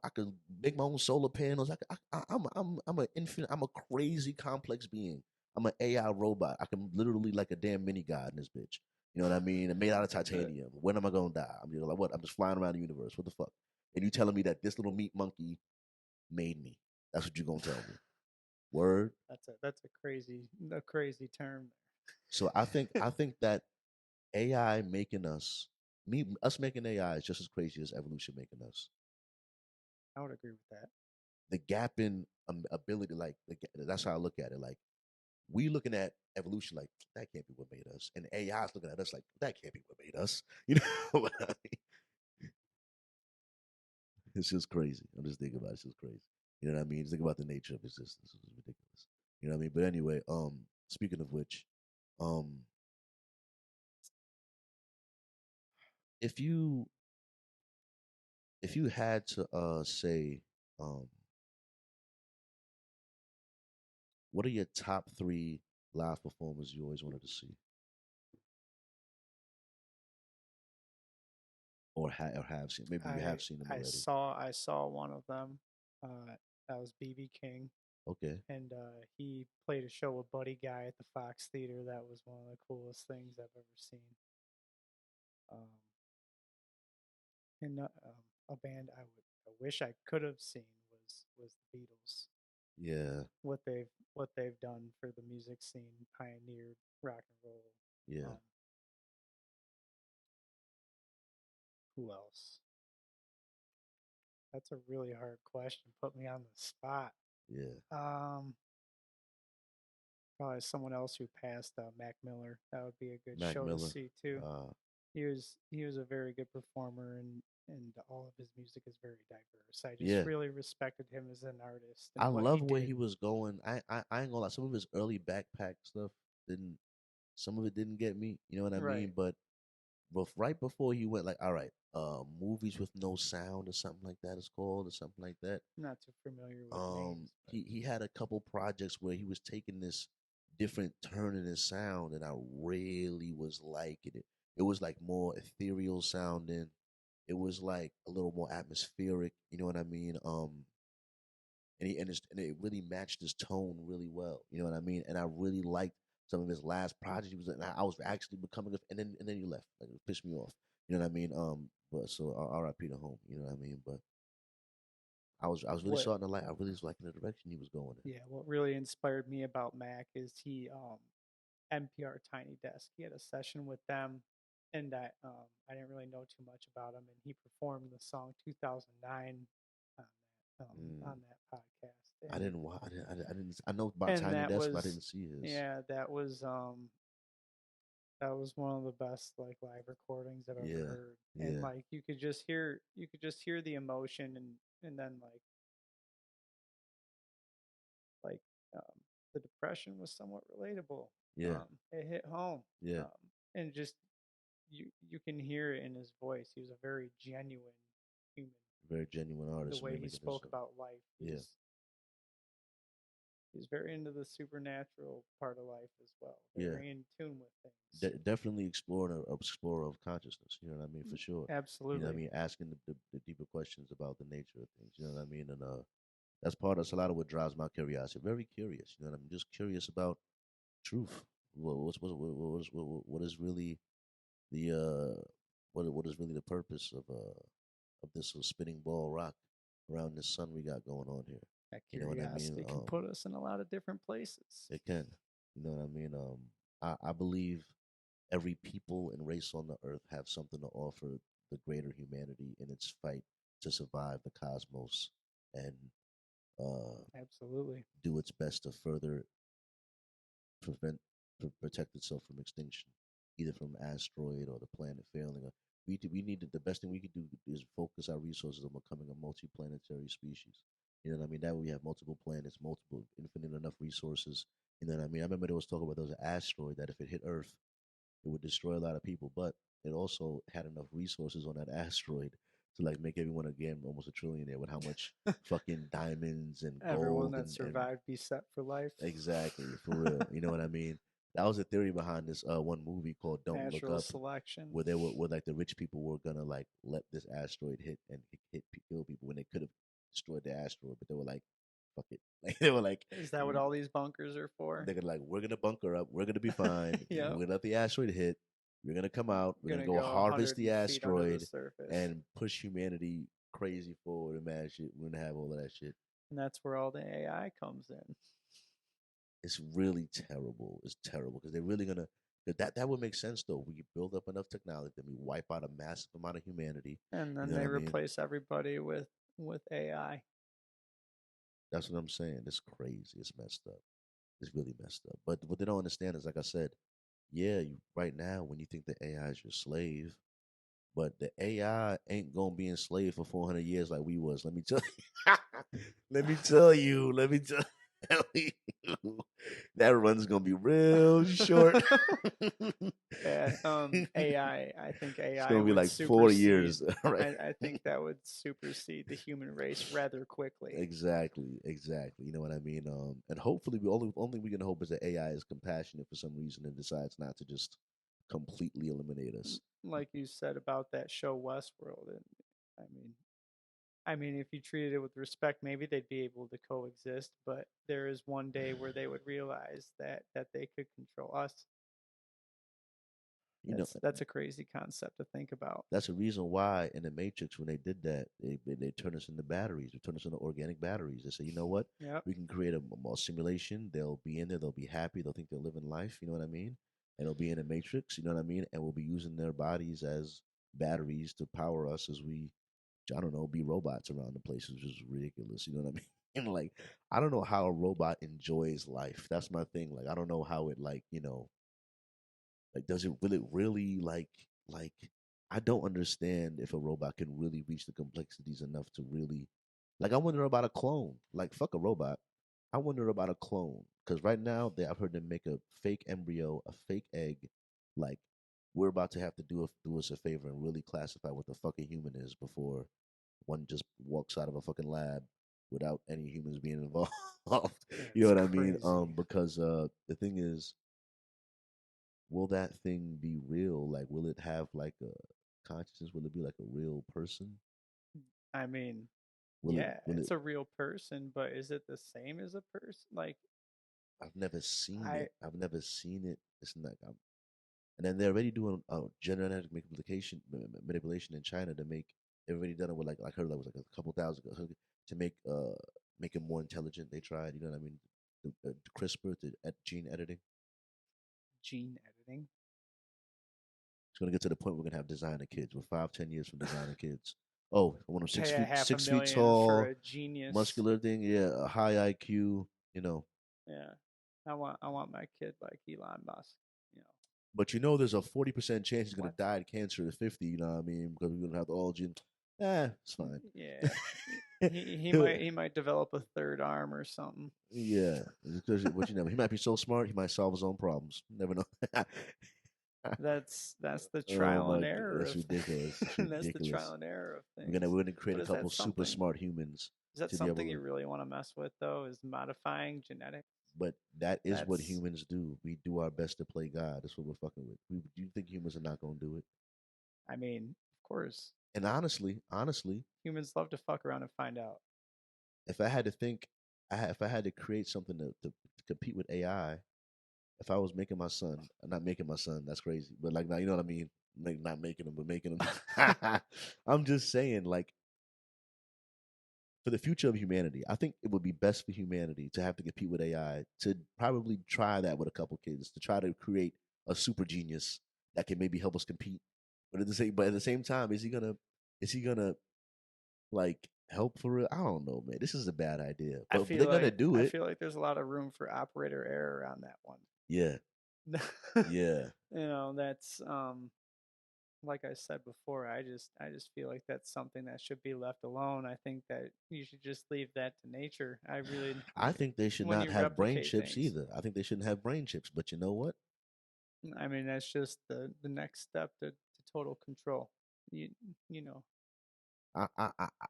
could make my own solar panels. I'm an infinite. I'm a crazy complex being. I'm an AI robot. I can literally like a damn mini god in this bitch. You know what I mean? And made out of titanium. When am I gonna die? I'm just like, what? I'm just flying around the universe. What the fuck? And you telling me that this little meat monkey made me? That's what you gonna tell me? Word. That's a crazy term. So I think that AI making us making AI is just as crazy as evolution making us. I would agree with that. The gap in ability, like that's how I look at it. Like we looking at evolution, like that can't be what made us, and AI is looking at us like that can't be what made us. You know what I mean? It's just crazy. I'm just thinking about it. It's just crazy. You know what I mean? Just think about the nature of existence. It's ridiculous. You know what I mean? But anyway, speaking of which, um, if you had to say, um, what are your top 3 live performers you always wanted to see, or have seen? Maybe you have seen them already. I saw one of them. That was BB King. Okay. And he played a show with Buddy Guy at the Fox Theater. That was one of the coolest things I've ever seen. And a band I wish I could have seen was the Beatles. Yeah. What they've done for the music scene, pioneered rock and roll. Yeah. Who else? That's a really hard question. Put me on the spot. Yeah. Probably someone else who passed, Mac Miller. That would be a good Mac show to Miller. see too. He was a very good performer, and all of his music is very diverse. I just really respected him as an artist. And I what love he where did. he was going. I ain't gonna lie. Some of his early backpack stuff didn't. Some of it didn't get me. You know what I mean? But right before he went, like, all right, movies with no sound or something like that is called, or something like that. Not too familiar with names. He had a couple projects where he was taking this different turn in his sound, and I really was liking it. It was like more ethereal sounding. It was like a little more atmospheric. You know what I mean? And it really matched his tone really well. You know what I mean? And I really liked some of his last projects. He was, and I was actually becoming, and then he left. Like, it pissed me off. You know what I mean? But so R.I.P. to home. You know what I mean? But I was really starting to like. I really was liking the direction he was going in. Yeah, what really inspired me about Mac is he NPR Tiny Desk. He had a session with them, and I didn't really know too much about him, and he performed the song 2009 on that podcast. And I didn't. I didn't. I know about Tiny Desk, but I didn't see his. Yeah, that was one of the best like live recordings I've ever heard. And like you could just hear the emotion, and then the depression was somewhat relatable. Yeah. It hit home. Yeah. And just you can hear it in his voice. He was a very genuine human. Very genuine artist. The way he spoke about life. He's very into the supernatural part of life as well. Very in tune with things. Definitely explorer of consciousness. You know what I mean? For sure. Absolutely. You know what I mean? Asking the deeper questions about the nature of things. You know what I mean? And that's a lot of what drives my curiosity. Very curious. You know what I mean? Just curious about truth. What is really the what is really the purpose of this spinning ball rock around this sun we got going on here? That curiosity, you know what I mean? It can put us in a lot of different places. It can. You know what I mean? I believe every people and race on the earth have something to offer the greater humanity in its fight to survive the cosmos and absolutely do its best to further protect itself from extinction, either from asteroid or the planet failing. We need the best thing we could do is focus our resources on becoming a multi-planetary species. You know what I mean? That way we have multiple planets, infinite enough resources. You know what I mean? I remember there was talk about there was an asteroid that if it hit Earth, it would destroy a lot of people, but it also had enough resources on that asteroid to like make everyone again almost a trillionaire with how much fucking diamonds and gold. Everyone that survived be set for life. Exactly, for real. You know what I mean? That was the theory behind this one movie called Don't Natural Look Up, Selection, where like the rich people were gonna like let this asteroid hit and kill people when they could have destroyed the asteroid, but they were like, fuck it. Like they were like, is that what all these bunkers are for? They're gonna like, we're gonna bunker up, we're gonna be fine. We're gonna let the asteroid hit. We're gonna come out. We're gonna go harvest the asteroid and push humanity crazy forward and mad shit. We're gonna have all of that shit. And that's where all the AI comes in. It's really terrible. It's terrible because they're really gonna. That would make sense though. We build up enough technology, then we wipe out a massive amount of humanity, and then they replace everybody with AI. That's what I'm saying. It's crazy. It's messed up. It's really messed up. But what they don't understand is, like I said, right now when you think the AI is your slave, but the AI ain't gonna be enslaved for 400 years like we was. Let me tell you. Let me tell you. That run's gonna be real short. AI. I think AI. It's gonna be like 4 years. Right? I think that would supersede the human race rather quickly. Exactly. You know what I mean? And hopefully, only we can hope is that AI is compassionate for some reason and decides not to just completely eliminate us. Like you said about that show Westworld, and I mean, if you treated it with respect, maybe they'd be able to coexist. But there is one day where they would realize that they could control us. That's a crazy concept to think about. That's the reason why in the Matrix, when they did that, they turned us into batteries. They turned us into organic batteries. They say, you know what? We can create a simulation. They'll be in there. They'll be happy. They'll think they're living life. You know what I mean? And they'll be in a Matrix. You know what I mean? And we'll be using their bodies as batteries to power us as we, I don't know, be robots around the place, which is ridiculous. You know what I mean? And like, I don't know how a robot enjoys life. That's my thing. Like, I don't know how it like, like will it really like I don't understand if a robot can really reach the complexities enough to really like I wonder about a clone. Like fuck a robot. I wonder about a clone because right now I've heard them make a fake embryo, a fake egg. Like we're about to have to do us a favor and really classify what the fuck a human is before one just walks out of a fucking lab without any humans being involved. You know It's what I mean? crazy. Because the thing is, will that thing be real? Like, will it have like a consciousness? Will it be like a real person? I mean, Will it? yeah, Will it? it's a real person, but is it the same as a person? Like, I've never seen I it. I've never seen it. It's not. And then they're already doing genetic manipulation in China to make. They've already done it with like I heard that was like a couple thousand ago to make it more intelligent. They tried. You know what I mean? The CRISPR, gene editing. gene editing. It's gonna get to the point we're gonna have designer kids. We're 5, 10 years from designer kids. Oh, I want them six Pay a feet, half a 6 feet million for tall, a genius. muscular thing. Yeah, a high IQ. Yeah, I want my kid like Elon Musk. You know, But there's a 40% chance he's gonna what? die of cancer at 50. You know what I mean? Because we're gonna have all gene. It's fine. Yeah, he might develop a third arm or something. Yeah, because but he might be so smart he might solve his own problems. Never know. That's the Oh trial my, and error that's of ridiculous. It's that's the ridiculous. trial and error of We're things. gonna we're gonna create But a couple super smart humans is that to be able something you to. really want to mess with though? Is modifying genetics? But that is what That's humans do. We do our best to play God. That's what we're fucking with. Do you think humans are not gonna do it? I mean, of course, And honestly, humans love to fuck around and find out. if I had to think, if I had to create something to compete with AI, if I was making my son, not making my son, that's crazy. But like now, you know what I mean? Like not making him, but making him. I'm just saying, like for the future of humanity, I think it would be best for humanity to have to compete with AI to probably try that with a couple kids to try to create a super genius that can maybe help us compete. But at the same time, is he gonna like help for it? I don't know, man. This is a bad idea, but they're gonna do I it. feel like there's a lot of room for operator error on that one. Yeah, yeah. That's like I said before, I just feel like that's something that should be left alone. I think that you should just leave that to nature. I really I think they should when not you have brain replicate chips things. either. I think they shouldn't have brain chips. But you know what? I mean, that's just the next step to total control. You you know,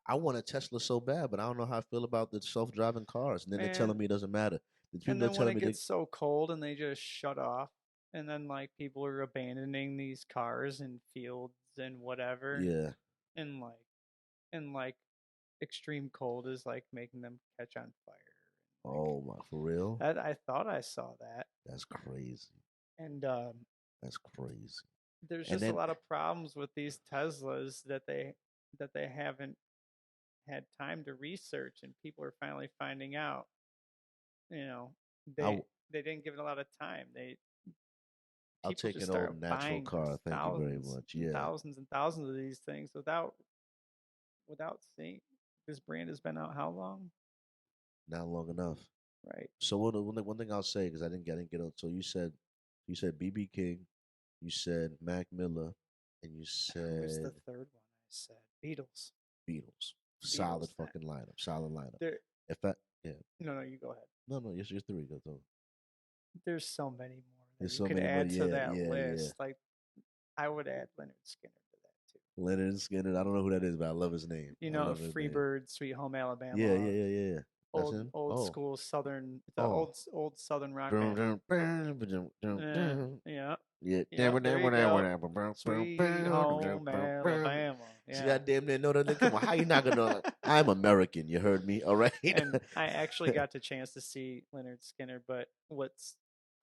I want a Tesla so bad, but I don't know how I feel about the self driving cars. And then they're telling man. me it doesn't matter. The And people are then when telling it me they, gets so cold and they just shut off, and then like people are abandoning these cars in fields and whatever, yeah. and like extreme cold is like making them catch on fire. Oh my, for real? Like I thought I saw that, That's crazy. and That's crazy. there's And just a then lot of problems with these Teslas that they haven't had time to research, and people are finally finding out. You know, I they didn't give it a lot of time. I'll People take just an old start natural buying car. Thank you very thousands much. and Yeah, thousands and thousands of these things without seeing. This brand has been out how long? not long enough. Right. So one thing I'll say because I didn't get on. So you said BB King, you said Mac Miller, and you Who was the said third one I said? Beatles. Beatles. Solid Beatles. fucking lineup. Solid lineup. There. If that, yeah. No, you go ahead. No, yes, you're three. Go through. There's so many more that There's you so could many, but add to yeah, that yeah, yeah. list. Like I would add Leonard Skinner to that too. Leonard Skinner. I don't know who that is, but I love his name. I love his name. Freebird, Sweet Home Yeah, Alabama, yeah, yeah, yeah, yeah. That's old him. old Oh, school Southern. It's an oh. old Southern rock Dun, band. dun, dun, dun, dun, dun. Yeah. Yeah. Yep, there you go. Sweet home Alabama. See, I Yeah. damn near know that. Come on, how you not gonna know that? I'm American. You heard me, all right? And I actually got the chance to see Leonard Skinner, but what's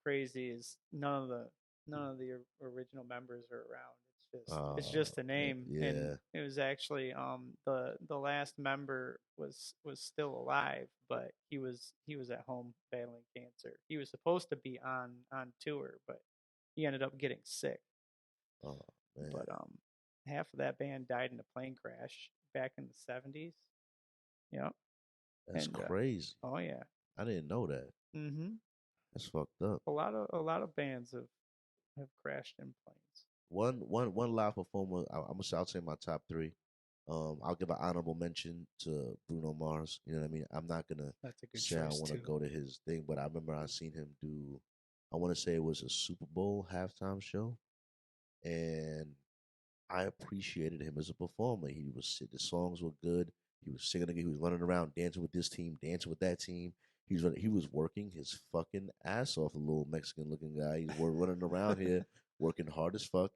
crazy is none of the original members are around. It's just a name, and yeah. it was actually the last member was still alive, but he was at home battling cancer. He was supposed to be on tour, but he ended up getting sick. Oh man. But half of that band died in a plane crash back in the 70s. Yep. That's And crazy. oh yeah. I didn't know that. Mm-hmm. That's fucked up. A lot of bands have crashed in planes. One live performer. I'll say my top three. I'll give an honorable mention to Bruno Mars. You know what I mean? I'm not gonna That's a good say I choice want to too. go to his thing, but I remember I seen him do. I want to say it was a Super Bowl halftime show, and I appreciated him as a performer. The songs were good. He was singing. He was running around dancing with this team, dancing with that team. He was working his fucking ass off. A little Mexican looking guy. He's running around here working hard as fuck,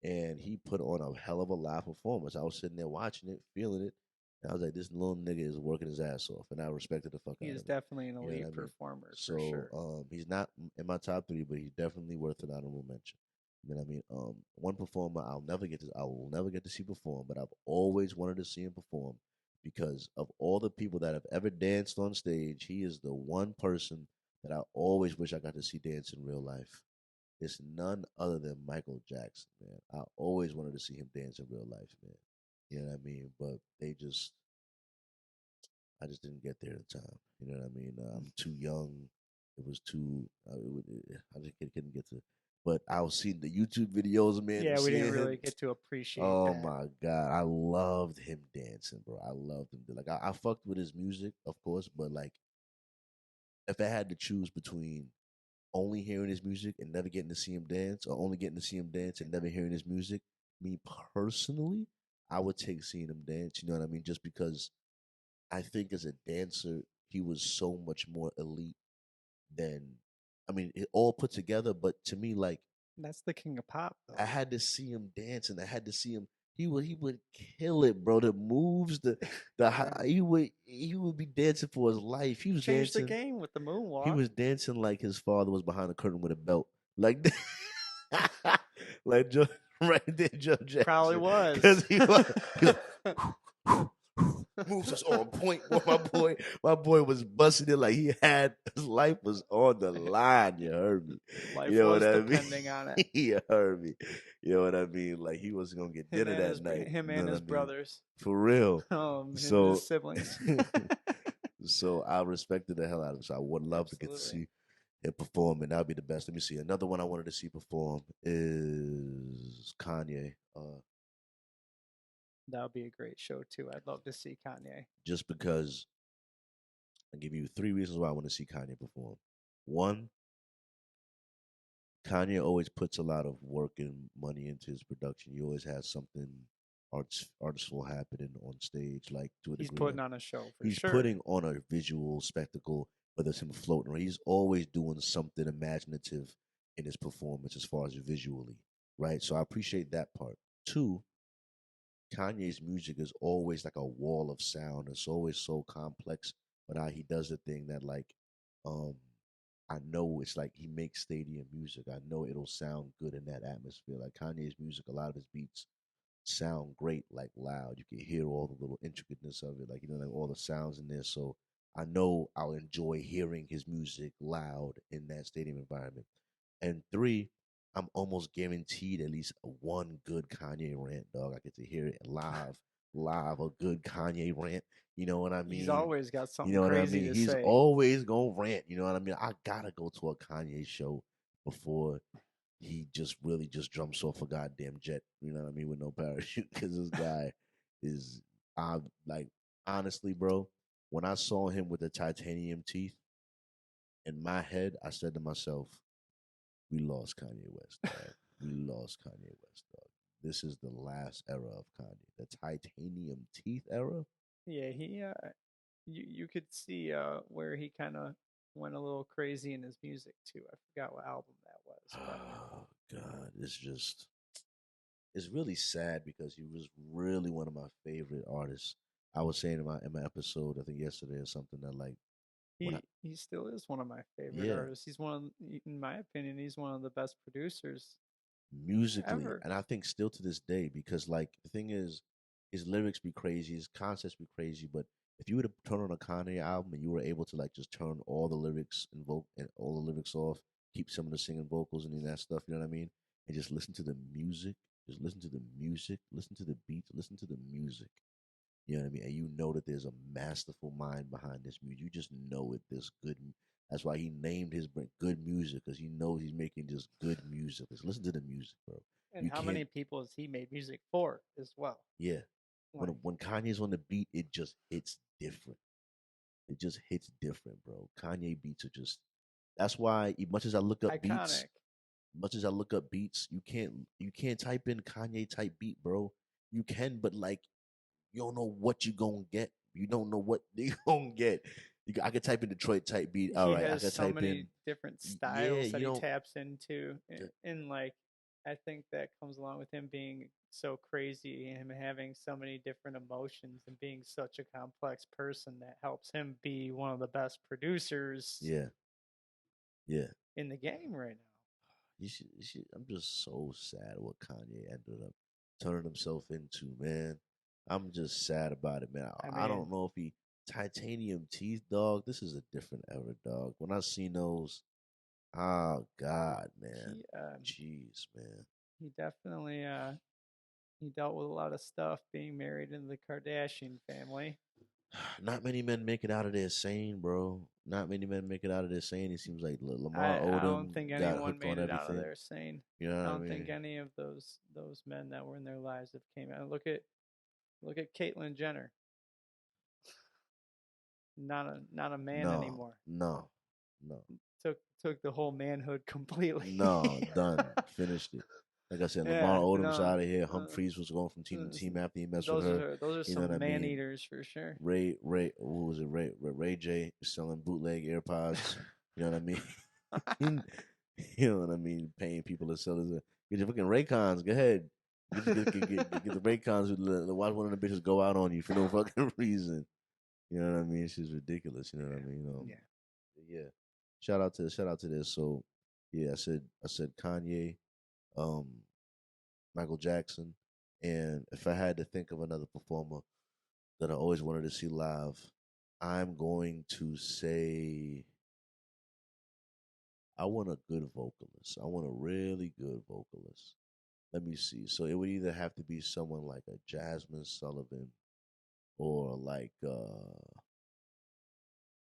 and he put on a hell of a live performance. I was sitting there watching it, feeling it. And I was like, this little nigga is working his ass off, and I respected the fuck He out is of him. definitely an You know elite what I mean? performer for So sure. he's not in my top three, but he's definitely worth an honorable mention. You know what I mean? One performer I will never get to see perform, but I've always wanted to see him perform because of all the people that have ever danced on stage, he is the one person that I always wish I got to see dance in real life. It's none other than Michael Jackson, man. I always wanted to see him dance in real life, man. You know what I mean? But I just didn't get there in time. You know what I mean? I'm too young. It was too. I just couldn't get to. But I was seeing the YouTube videos, man, and Yeah, we didn't seeing really him. get to appreciate Oh that. my god, I loved him dancing, bro. I loved him. Like I fucked with his music, of course, but like if I had to choose between only hearing his music and never getting to see him dance, or only getting to see him dance and never hearing his music, me personally, I would take seeing him dance. You know what I mean? Just because I think as a dancer, he was so much more elite than, I mean, it all put together. But to me, like That's the king of pop, I though. had to see him dance, and I had to see him. He would kill it, bro. The moves, Yeah. he would be dancing for his life. He was Changed the dancing. game with the He moonwalk. was dancing like his father was behind the curtain with a belt, like like Joe, right there, Joe Probably Jackson, because was. he like moves was on point. Boy, my boy was busting it like his life was on the line. You heard me. You Life know what was I mean? depending on it. You heard me. You know what I mean? Like he was gonna get Him dinner and that his night. him You know and what I his mean? brothers. For real. His So, siblings. so I respected the hell out of him. So I would love to get to Absolutely. see him perform, and that'd be the best. Let me see. Another one I wanted to see perform is Kanye. That would be a great show too. I'd love to see Kanye. Just because I'll give you three reasons why I want to see Kanye perform. One, Kanye always puts a lot of work and money into his production. He always has something artistful happening on stage, like to a He's degree. putting Like on a show for he's sure. putting on a visual spectacle, whether it's him floating or he's always doing something imaginative in his performance as far as visually, right? So I appreciate that part. Two, Kanye's music is always like a wall of sound. It's always so complex, but how he does the thing that like um I know it's like he makes stadium music. I know it'll sound good in that atmosphere. Like Kanye's music, a lot of his beats sound great, like loud. You can hear all the little intricateness of it, like like all the sounds in there. So I know I'll enjoy hearing his music loud in that stadium environment. And three, I'm almost guaranteed at least one good Kanye rant, dog. I get to hear it live, a good Kanye rant. You know what I He's mean? always got You something know what I crazy mean? to He's say. always gonna rant. You know what I mean? I gotta go to a Kanye show before he just really just jumps off a goddamn jet. You know what I mean? With no parachute, because this guy is, I like honestly, bro. When I saw him with the titanium teeth, in my head, I said to myself, "We lost Kanye West, dog. We lost Kanye West, dog. This is the last era of Kanye, the titanium teeth era." Yeah, he you could see where he kind of went a little crazy in his music too. I forgot what album that was, but Oh God, it's really sad because he was really one of my favorite artists. I was saying in my episode, I think yesterday or something, that like when I, he still is one of my favorite yeah, artists. He's in my opinion, he's one of the best producers musically, ever. and I think still to this day, because like the thing is, his lyrics be crazy, his concepts be crazy, but if you were to turn on a Kanye album and you were able to like just turn all the lyrics and all the lyrics off, keep some of the singing vocals and that stuff, you know what I mean, and just listen to the music, Just listen to the music, listen to the beats, listen to the music. You know what I mean? And you know that there's a masterful mind behind this music. You just know it. There's good. That's why he named his brand Good Music, because he knows he's making just good music. Just listen to the music, bro. And You how can't. many people has he made music for as well? Yeah. Like, When Kanye's on the beat, it just hits different. It just hits different, bro. Kanye beats are just. That's why, as much as I look up beats, iconic. much as I look up beats, you can't type in Kanye type beat, bro. You can, but like you don't know what you gonna get. You don't know what you gonna get. I could type in Detroit type beat. All He right, I has could so type many in. different Yeah, styles that you he don't. taps into, and like I think that comes along with him being so crazy and him having so many different emotions and being such a complex person that helps him be one of the best producers Yeah, yeah. in the game right now. You should. I'm just so sad what Kanye ended up turning himself into, man. I'm just sad about it, man. I I don't mean, know if he titanium teeth, dog. This is a different era, dog. When I seen those, oh God, man, he jeez, man. he definitely he dealt with a lot of stuff being married into the Kardashian family. Not many men make it out of there sane, bro. Not many men make it out of there sane. It seems like Lamar I don't Odom think got anyone hooked on made it out of everything. there sane. You know I what I don't think mean? any of those men that were in their lives have came out. Look at Caitlyn Jenner. Not a man No, anymore. no, no, Took the whole manhood completely. no. Done. Finished it. Like I said, Lamar Yeah, Odom's no. out of here. Uh, Humphreys was going from team to uh, team after he messed with those her. are You know what some I man mean? eaters for sure. What was it? Ray J selling bootleg AirPods. You know what I mean? You know what I mean? Paying people to sell his. Get your fucking Raycons. Go ahead. Get the Raycons. Watch one of the bitches go out on you for no fucking reason. You know what I mean? It's just ridiculous. You know what I mean? Yeah. Yeah. Shout out to this. So, yeah, I said Kanye, um, Michael Jackson, and if I had to think of another performer that I always wanted to see live, I'm going to say I want a good vocalist. I want a really good vocalist. Let me see. So it would either have to be someone like a Jasmine Sullivan or like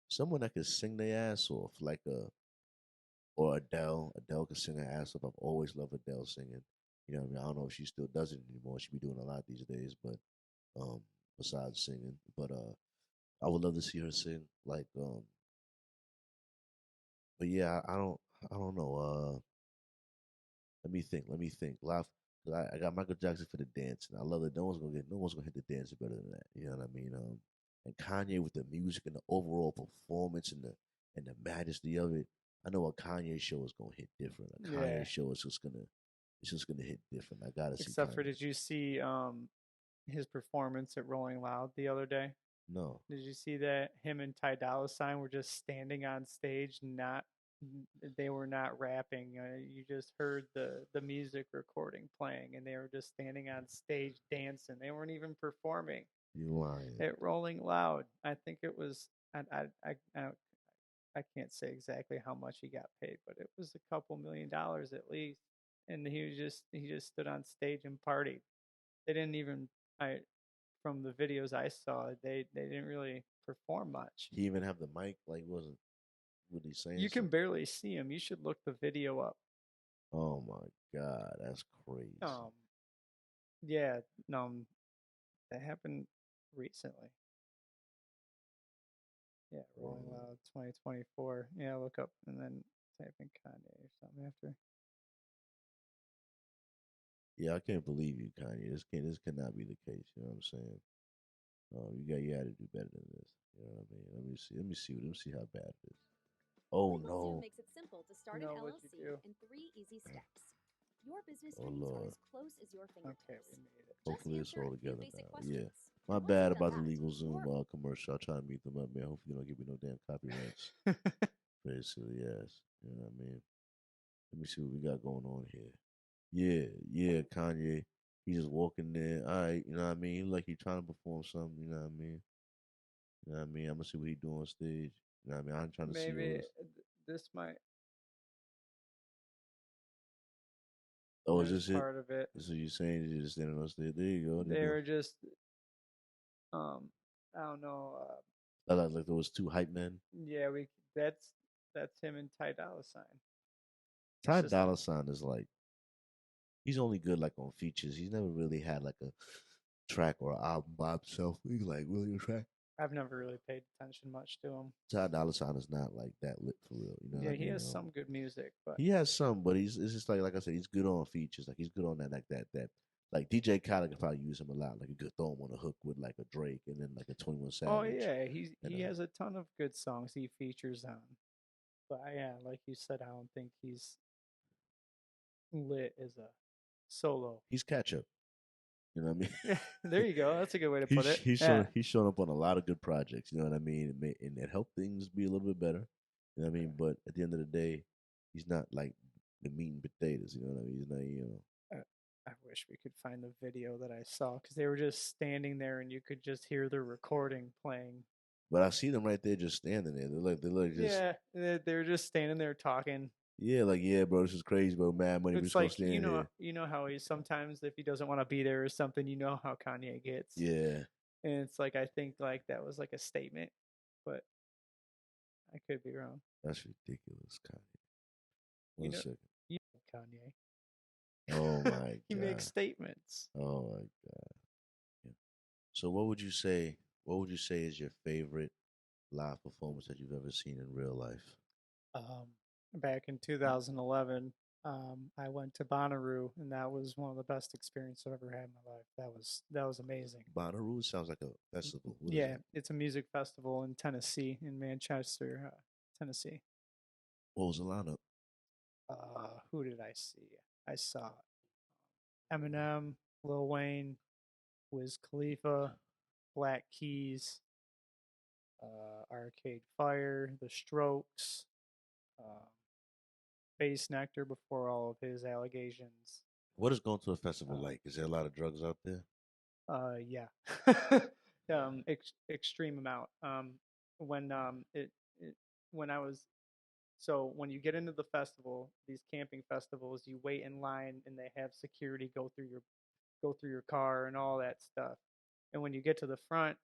someone that could sing their ass off, like a or Adele. Adele could sing her ass off. I've always loved Adele singing. You know what I mean? I don't know if she still does it anymore. She be doing a lot these days, but um besides singing. But I would love to see her sing. Like but yeah, I don't know. Let me think. Live. 'Cause I got Michael Jackson for the dancing. I love it. No one's gonna hit the dancing better than that. You know what I mean? And Kanye with the music and the overall performance and the majesty of it. I know a Kanye show is gonna hit different. A Yeah. Kanye show is just gonna hit different. I gotta see Except for, Kanye. did you see his performance at Rolling Loud the other day? No, Did you see that him and Ty Dolla $ign were just standing on stage, not they were not rapping. You just heard the music recording playing, and they were just standing on stage dancing. They weren't even performing you lying. at Rolling Loud. I think it was. I can't say exactly how much he got paid, but it was a couple $1,000,000 at least. And he just stood on stage and partied. They didn't even I from the videos I saw, they didn't really perform much. He even have the mic. Like wasn't really saying You can something. barely see him. You should look the video up. Oh my god, that's crazy. Um, yeah, that happened recently. Yeah, Rolling Wow. Loud 2024. Yeah, look up and then type in Kanye or something after. Yeah, I can't believe you, Kanye. This cannot be the case. You know what I'm saying? You got to do better than this. You know what I mean? Let me see how bad it is. Oh LegalZoom no! makes it simple to start You an know what you LLC do. in 3 easy steps. Your business Oh dreams are Lord! as close as your Okay, fingertips. we made it. Just Hopefully it's answer all a few together basic now. Yeah, questions. my And once bad you've done about the that, legal Zoom you're commercial. I try to meet them up, man. Hopefully you don't give me no damn copyrights. Very silly ass. You know what I mean? Let me see what we got going on here. Yeah, Kanye. He just walking there. All right, you know what I mean? He like he trying to perform something. You know what I mean? You know what I mean? I'm gonna see what he do on stage. You know what I mean? I'm trying to see all Maybe this. this might Oh, is That's this it? part of it. So you're saying you're just standing on stage? There you go. They were just, I don't know. Like those two hype men. Yeah, that's him and Ty Dolla Sign. Ty just- Dolla Sign is like, he's only good like on features. He's never really had like a track or an album by himself. He's like really a track. I've never really paid attention much to him. Ty Dolla Sign is not like that lit for real. You know Yeah, what I he mean? has some good music, but He has some, but it's just like I said, he's good on features. Like he's good on that like DJ Khaled could probably use him a lot. Like you could throw him on a hook with like a Drake and then like a 21 Savage. oh yeah, he and, has a ton of good songs he features on. But yeah, like you said, I don't think he's lit as a solo. He's catch up. You know what I mean? Yeah, there you go. That's a good way to put it. He's shown up on a lot of good projects. You know what I mean? And it helped things be a little bit better. You know what I mean? But at the end of the day, he's not like the meat and potatoes. You know what I mean? He's not, I wish we could find the video that I saw because they were just standing there and you could just hear the recording playing. But I see them right there just standing there. They look just they're just standing there talking. Yeah, like bro, this is crazy, bro. Mad money. It's like you know how he sometimes if he doesn't want to be there or something, you know how Kanye gets. Yeah, and it's like I think like that was like a statement, but I could be wrong. That's ridiculous, Kanye. One second. You know Kanye. Oh my god. He makes statements. Oh my god. Yeah. So what would you say? What would you say is your favorite live performance that you've ever seen in real life? Back in 2011, I went to Bonnaroo, and that was one of the best experiences I've ever had in my life. That was amazing. Bonnaroo sounds like a festival. Yeah, it's a music festival in Tennessee, in Manchester, Tennessee. What was the lineup? Who did I see? I saw Eminem, Lil Wayne, Wiz Khalifa, Black Keys, Arcade Fire, The Strokes, Bass Nectar before all of his allegations. What is going to a festival like? Is there a lot of drugs out there? Yeah, extreme amount. When when you get into the festival, these camping festivals, you wait in line and they have security go through your car and all that stuff. And when you get to the front,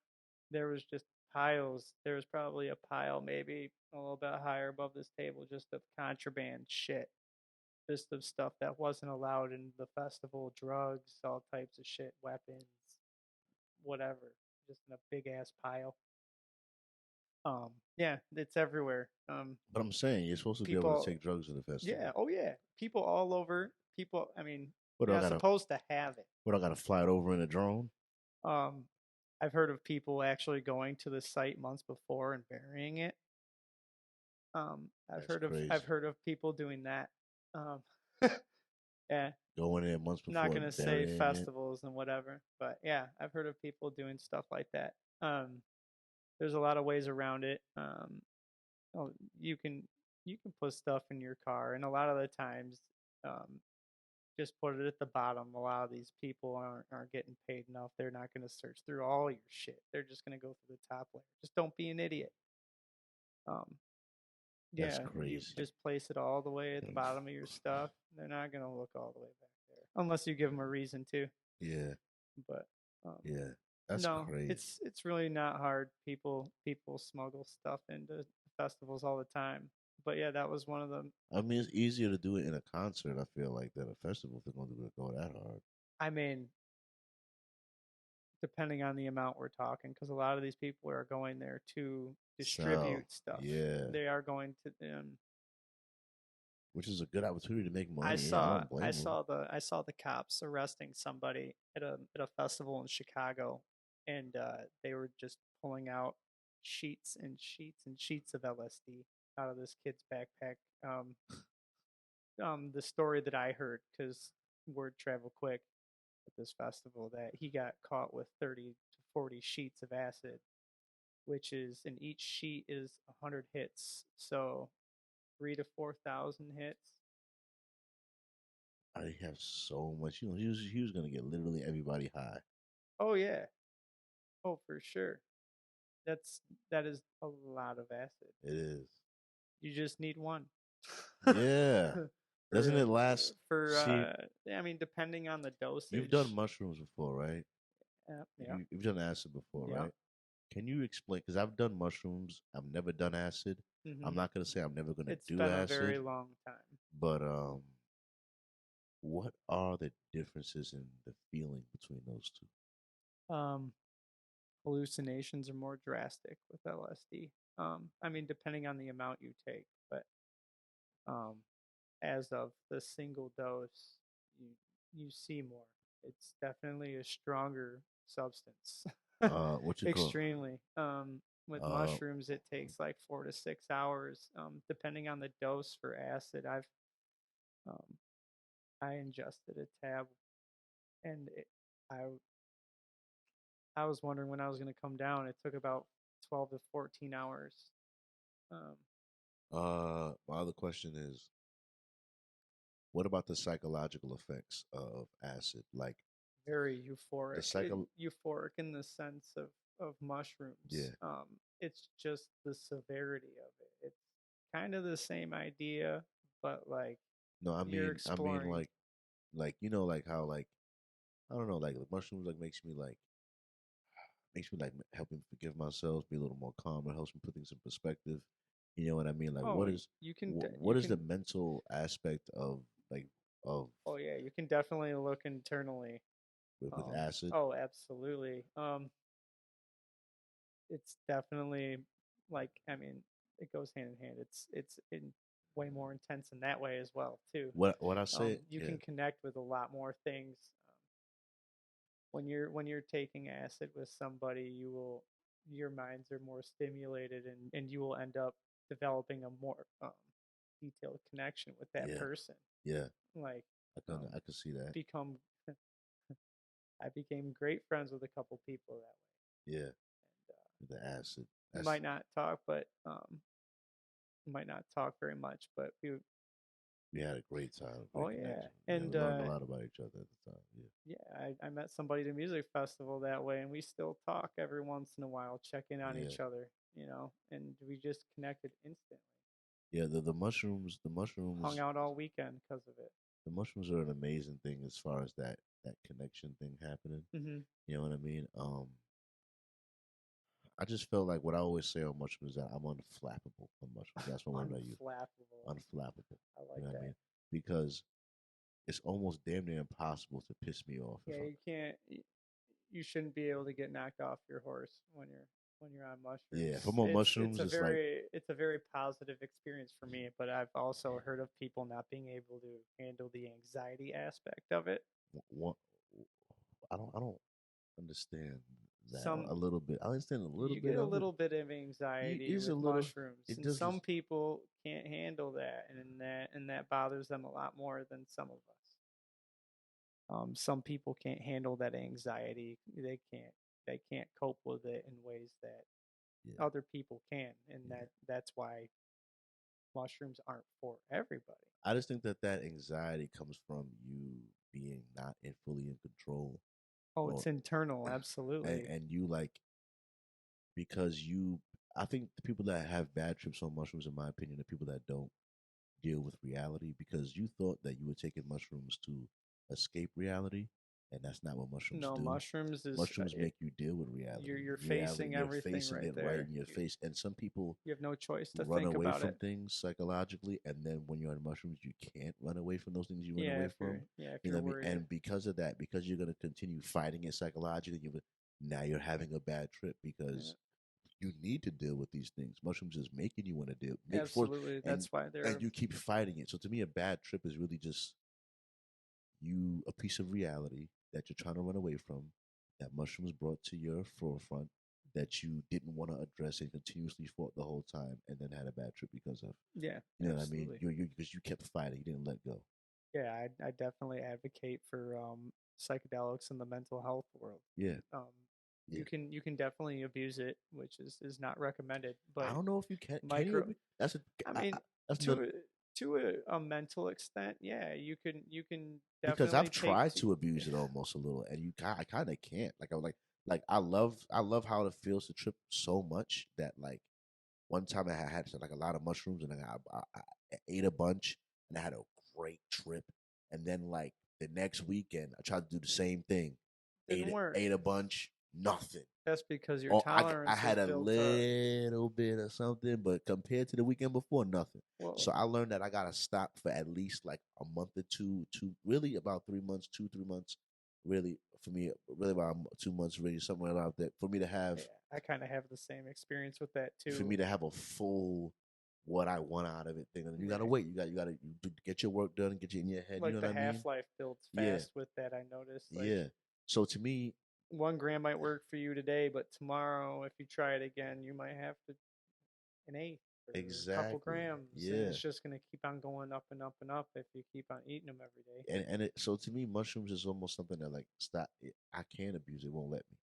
there was just piles. There was probably a pile maybe a little bit higher above this table just of contraband shit. Just of stuff that wasn't allowed in the festival, drugs, all types of shit, weapons, whatever. Just in a big ass pile. Yeah, it's everywhere. But I'm saying you're supposed to be able to take drugs in the festival. Yeah, oh yeah. People all over. I mean, What you're not supposed to have it. What, I gotta fly it over in a drone? I've heard of people actually going to the site months before and burying it. I've heard of people doing that. Yeah. Going in months before. Not gonna say festivals and whatever, but yeah, I've heard of people doing stuff like that. There's a lot of ways around it. You can put stuff in your car, and a lot of the times, just put it at the bottom. A lot of these people aren't getting paid enough. They're not going to search through all your shit. They're just going to go through the top layer. Just don't be an idiot. That's crazy. You just place it all the way at the bottom of your stuff. They're not going to look all the way back there unless you give them a reason to. Yeah. But yeah, that's crazy. It's really not hard. People smuggle stuff into festivals all the time. But yeah, that was one of them. I mean, it's easier to do it in a concert, I feel like, than a festival if they're going to go that hard. I mean, depending on the amount we're talking, because a lot of these people are going there to distribute stuff. Yeah. They are going to which is a good opportunity to make money. I saw the cops arresting somebody at a festival in Chicago, and they were just pulling out sheets and sheets and sheets of LSD out of this kid's backpack. The story that I heard, because word traveled quick at this festival, that he got caught with 30 to 40 sheets of acid, which is, and each sheet is 100 hits, so 3,000 to 4,000 hits. I have so much. He was gonna get literally everybody high. Oh yeah. Oh, for sure. That is a lot of acid. It is. You just need one. Yeah. Doesn't it last? See, I mean, depending on the dosage. you've done mushrooms before, right? Yeah. You've done acid before, Yeah. right? Can you explain? Because I've done mushrooms. I've never done acid. I'm not gonna say I'm never gonna It's do been acid. a very long time. But what are the differences in the feeling between those two? Hallucinations are more drastic with LSD. I mean, depending on the amount you take, but as of the single dose, you see more. It's definitely a stronger substance. What you call? Extremely. With mushrooms, it takes like 4 to 6 hours, depending on the dose. For acid, I ingested a tab, and I was wondering when I was going to come down. It took about 12 to 14 hours. My other question is, what about the psychological effects of acid? Like, very euphoric. Euphoric in the sense of mushrooms. Yeah. It's just the severity of it. It's kind of the same idea, but like no, I mean, exploring. like you know, like how like I don't know, like the mushrooms like makes me like help me forgive myself, be a little more calm. It helps me put things in perspective. You know what I mean? Like, what is the mental aspect of like of? Oh yeah, you can definitely look internally With acid. Oh, absolutely. It's definitely like, I mean, it goes hand in hand. It's in way more intense in that way as well too. What I say, you can connect with a lot more things. When you're taking acid with somebody, your minds are more stimulated, and you will end up developing a more detailed connection with that person. Yeah, like I can see that. I became great friends with a couple people that way. Yeah, and, the acid. We might not talk, but might not talk very much, but we had a great time. And learned a lot about each other at the time. Yeah, I met somebody at a music festival that way, and we still talk every once in a while, check in on each other, and we just connected instantly. Yeah, the mushrooms hung out all weekend because of it. The mushrooms are an amazing thing as far as that connection thing happening. Mm-hmm. You know what I mean? I just felt like what I always say on mushrooms is that I'm unflappable on mushrooms. That's what word I use. Unflappable. I like that. I mean? Because it's almost damn near impossible to piss me off. Yeah, you can't. You shouldn't be able to get knocked off your horse when you're on mushrooms. Yeah, if I'm on mushrooms, it's a very positive experience for me. But I've also heard of people not being able to handle the anxiety aspect of it. I don't understand that a little bit. I understand a little bit. You get a little bit of anxiety with mushrooms, and some people can't handle that, and that bothers them a lot more than some of us. Some people can't handle that anxiety. They can't cope with it in ways that other people can, and that's why mushrooms aren't for everybody. I just think that anxiety comes from you being not fully in control. Oh, it's internal, absolutely. And you because I think the people that have bad trips on mushrooms, in my opinion, are people that don't deal with reality, because you thought that you were taking mushrooms to escape reality, and that's not what mushrooms do. Mushrooms make you deal with reality. You're facing everything right in your face, and some people you have no choice to run think away about from things psychologically, and then when you're on mushrooms, you can't run away from those things you run away from. You know what I mean? And because of that, because you're going to continue fighting it psychologically, now you're having a bad trip because you need to deal with these things. Mushrooms is making you want to deal. Absolutely, that's why and you keep fighting it. So to me, a bad trip is really just a piece of reality that you're trying to run away from, that mushrooms brought to your forefront, that you didn't want to address and continuously fought the whole time, and then had a bad trip because of. Yeah, you know absolutely. What I mean? Because you kept fighting, you didn't let go. Yeah, I definitely advocate for psychedelics in the mental health world. Yeah. You can definitely abuse it, which is not recommended. But I don't know if you can. To a mental extent, yeah, you can definitely. Because I've tried to abuse it almost a little, and I kind of can't. I love how it feels to trip so much that one time I had like a lot of mushrooms, and I ate a bunch, and I had a great trip. And then like the next weekend, I tried to do the same thing. Didn't work. Ate a bunch, nothing. That's because your Oh, tolerance I had is a built up. little bit of something, but compared to the weekend before, nothing. Well, So I learned that I gotta stop for at least like a month or two, really about 3 months, 2-3 months, really for me, really about 2 months, really somewhere around that for me to have. yeah, I kind of have the same experience with that too. For me to have a full what I want out of it thing, and you gotta Right. wait. You gotta get your work done, get you in your head. Like you know the what I mean? half-life builds Yeah. fast with that. I noticed. Like, Yeah. So to me, 1 gram might work for you today, but tomorrow, if you try it again, you might have to an eighth or a couple exactly. grams. Yeah. And it's just gonna keep on going up and up and up if you keep on eating them every day. And so to me, mushrooms is almost something that like stop. I can't abuse it, won't let me.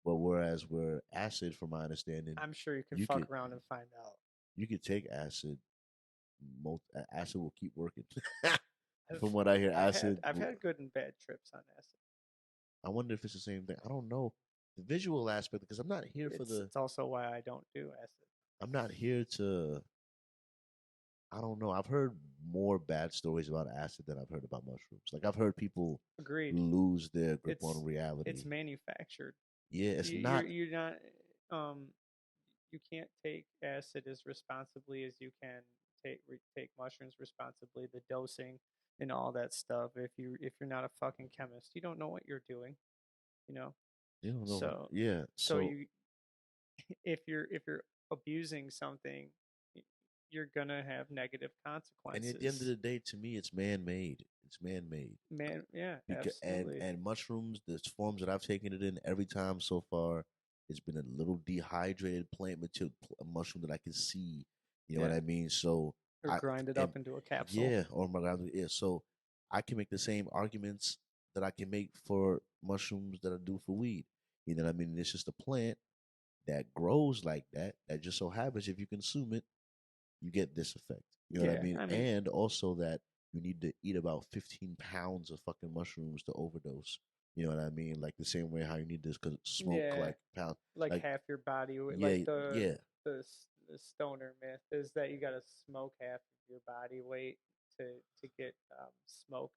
But whereas where acid, from my understanding, I'm sure you can you fuck could- around and find out. you could take acid. Acid will keep working. From what I hear, acid. I've had good and bad trips on acid. I wonder if it's the same thing. I don't know the visual aspect because I'm not here for the. It's also why I don't do acid. I'm not here to. I don't know. I've heard more bad stories about acid than I've heard about mushrooms. Like I've heard people Agreed. lose their grip on reality. It's manufactured. Yeah, it's not. You're not. You can't take acid as responsibly as you can take mushrooms responsibly. The dosing and all that stuff. If you're not a fucking chemist, you don't know what you're doing. You know. You don't know. So Yeah. So you, if you're abusing something, you're gonna have negative consequences. And at the end of the day, to me, it's man-made. It's man-made. Yeah, absolutely. And mushrooms, the forms that I've taken it in, every time so far, it's been a little dehydrated plant material, a mushroom that I can see. You know what I mean? So or grind it up into a capsule. Yeah, or my ground. Yeah, so I can make the same arguments that I can make for mushrooms that I do for weed. You know what I mean? It's just a plant that grows like that. That just so happens if you consume it, you get this effect. You know what I mean? And also that you need to eat about 15 pounds of fucking mushrooms to overdose. You know what I mean? Like the same way how you need to smoke like pound, like half your body. Yeah, like the stoner myth is that you got to smoke half of your body weight to get smoke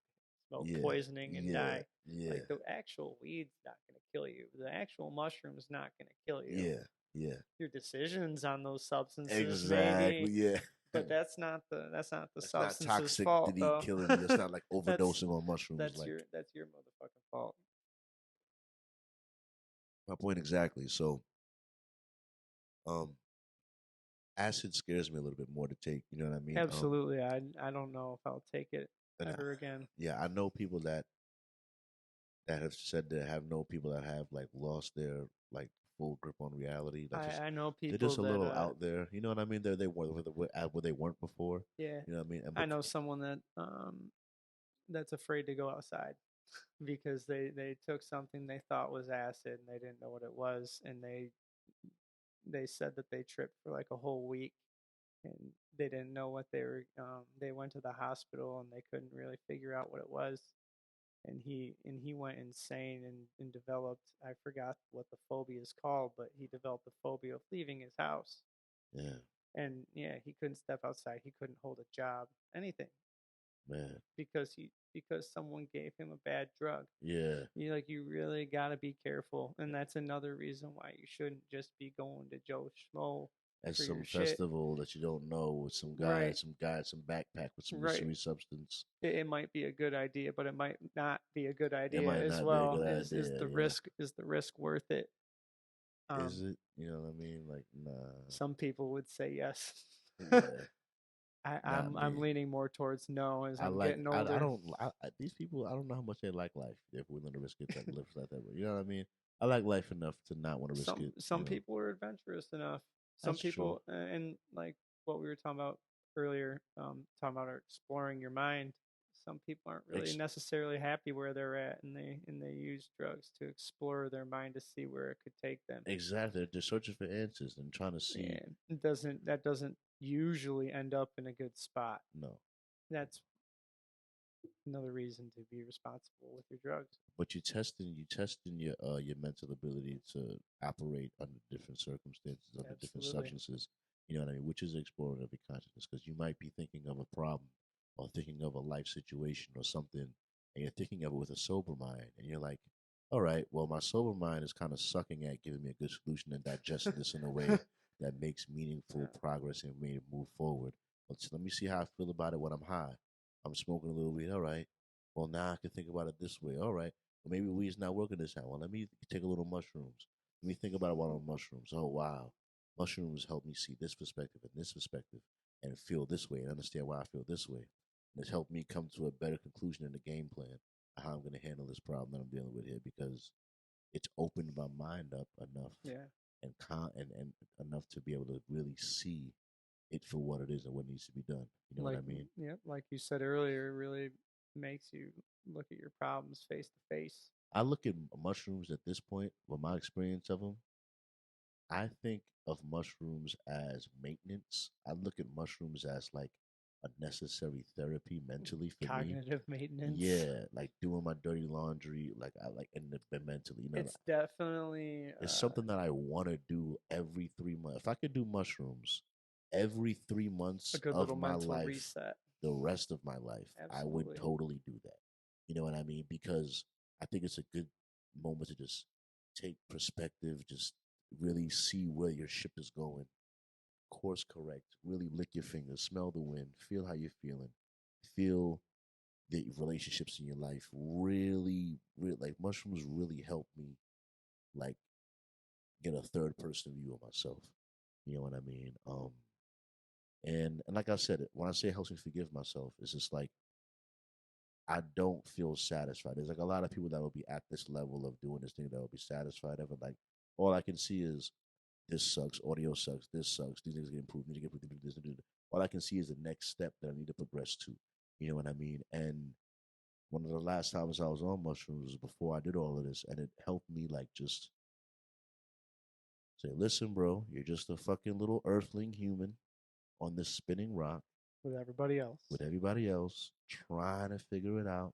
poisoning and die. Yeah. Like the actual weed's not going to kill you. The actual mushroom's not going to kill you. Yeah. Yeah. Your decisions on those substances, exactly. Maybe, yeah. But that's not the substance's not toxic fault. Did he killing you? It's not like overdosing on mushrooms. That's like your motherfucking fault. My point exactly. So, acid scares me a little bit more to take. You know what I mean? Absolutely. I don't know if I'll take it ever again. Yeah, I know people that have said that have known people that have like lost their like full grip on reality. I know people. They're just a little out there. You know what I mean? They weren't where they weren't before. Yeah. You know what I mean? I know someone that that's afraid to go outside because they took something they thought was acid and they didn't know what it was, and they said that they tripped for like a whole week and they didn't know what they were. They went to the hospital and they couldn't really figure out what it was. And he went insane and developed, I forgot what the phobia is called, but he developed the phobia of leaving his house. Yeah. And yeah, he couldn't step outside. He couldn't hold a job, anything. Man. Because someone gave him a bad drug. Yeah. You really gotta be careful. And that's another reason why you shouldn't just be going to Joe Schmo at some festival that you don't know with some guy, some backpack with some mystery substance. It might be a good idea, but it might not be a good idea as well. Is the risk worth it? Is it? You know what I mean? Like, nah. Some people would say yes. Yeah. I'm leaning more towards no as I'm getting older. These people, I don't know how much they like life. They're willing to risk it like live like that. But you know what I mean? I like life enough to not want to risk it. Some people are adventurous enough. Some people, and like what we were talking about earlier, talking about exploring your mind. Some people aren't really necessarily happy where they're at, and they use drugs to explore their mind to see where it could take them. Exactly, they're searching for answers and trying to see. And that doesn't usually end up in a good spot. No, that's another reason to be responsible with your drugs. But you're testing your mental ability to operate under different circumstances, under different substances. You know what I mean? Which is exploring of your consciousness, because you might be thinking of a problem or thinking of a life situation or something, and you're thinking of it with a sober mind, and you're like, all right, well, my sober mind is kind of sucking at giving me a good solution and digesting this in a way that makes meaningful progress and me to move forward. Let me see how I feel about it when I'm high. I'm smoking a little weed. All right. Well, now I can think about it this way. All right. Well, maybe weed's not working this time. Well, let me take a little mushrooms. Let me think about it while I'm on mushrooms. Oh, wow. Mushrooms help me see this perspective and this perspective and feel this way and understand why I feel this way. And it's helped me come to a better conclusion in the game plan of how I'm going to handle this problem that I'm dealing with here because it's opened my mind up enough and enough to be able to really see it for what it is and what needs to be done. You know what I mean? Yeah, like you said earlier, it really makes you look at your problems face to face. I look at mushrooms at this point, with my experience of them, I think of mushrooms as maintenance. I look at mushrooms as like a necessary therapy mentally for Cognitive maintenance. Yeah, like doing my dirty laundry, like I like and mentally, you know. It's definitely It's something that I want to do every 3 months. If I could do mushrooms every 3 months a good of little my mental life, reset. the rest of my life, I would Absolutely. totally do that. You know what I mean? Because I think it's a good moment to just take perspective, just really see where your ship is going, course correct, really lick your fingers, smell the wind, feel how you're feeling, feel the relationships in your life. Really, like mushrooms really help me, like get a third person view of myself. You know what I mean? And like I said, when I say it helps me forgive myself, it's just like I don't feel satisfied. There's like a lot of people that will be at this level of doing this thing that will be satisfied of it. Like all I can see is this sucks, audio sucks, this sucks, these things get improved, need to get improved, this, do. All I can see is the next step that I need to progress to. You know what I mean? And one of the last times I was on mushrooms was before I did all of this, and it helped me like just say, listen, bro, you're just a fucking little earthling human on this spinning rock with everybody else. Trying to figure it out.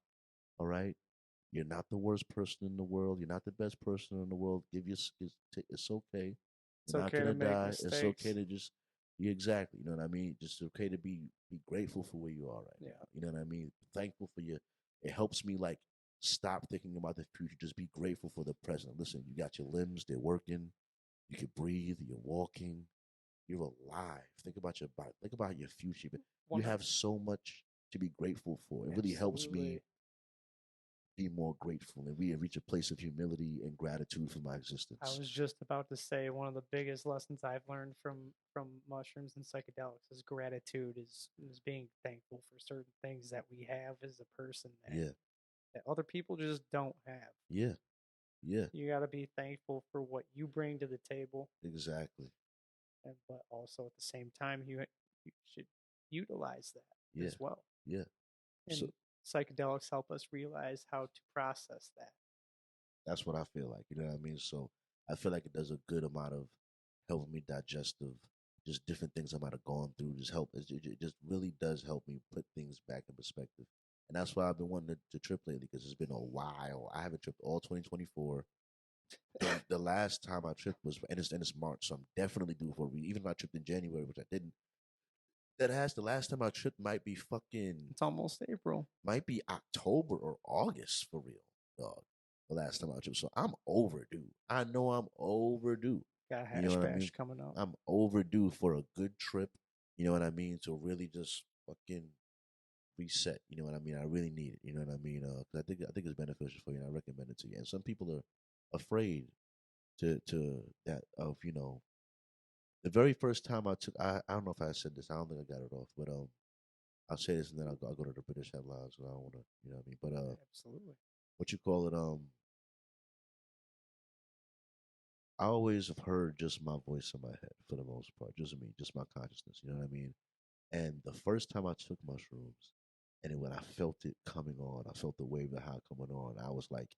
All right. You're not the worst person in the world. You're not the best person in the world. It's okay. You're not okay gonna to make die. mistakes. It's okay to just exactly. You know what I mean? Just okay to be grateful for where you are right now. You know what I mean? Thankful for you. It helps me like stop thinking about the future. Just be grateful for the present. Listen, you got your limbs. They're working. You can breathe. You're walking. You're alive. Think about your body. Think about your future. You have so much to be grateful for. It really helps me be more grateful and reach a place of humility and gratitude for my existence. I was just about to say one of the biggest lessons I've learned from mushrooms and psychedelics is gratitude, is being thankful for certain things that we have as a person that other people just don't have. Yeah. You got to be thankful for what you bring to the table. Exactly. But also at the same time, you should utilize that as well. Yeah. And psychedelics help us realize how to process that. That's what I feel like. You know what I mean? So I feel like it does a good amount of helping me digest of just different things I might have gone through. It just really does help me put things back in perspective. And that's why I've been wanting to trip lately because it's been a while. I haven't tripped all 2024. The last time I tripped was, and it's March, so I'm definitely due for even if I tripped in January, which I didn't. The last time I tripped might be It's almost April. Might be October or August for real, dog. The last time I tripped, so I'm overdue. I know I'm overdue. Got a hash bash coming up. I'm overdue for a good trip. You know what I mean? To really just fucking reset. You know what I mean? I really need it. You know what I mean? 'Cause I think it's beneficial for you, and I recommend it to you. And some people are afraid to that of the very first time I took. I don't know if I said this. I don't think I got it off, but I'll say this and then I'll go to the British headlines. I don't want to, you know what I mean? But absolutely. What you call it? I always have heard just my voice in my head for the most part, just me, just my consciousness. You know what I mean? And the first time I took mushrooms, and then when I felt it coming on, I felt the wave of high coming on. I was like,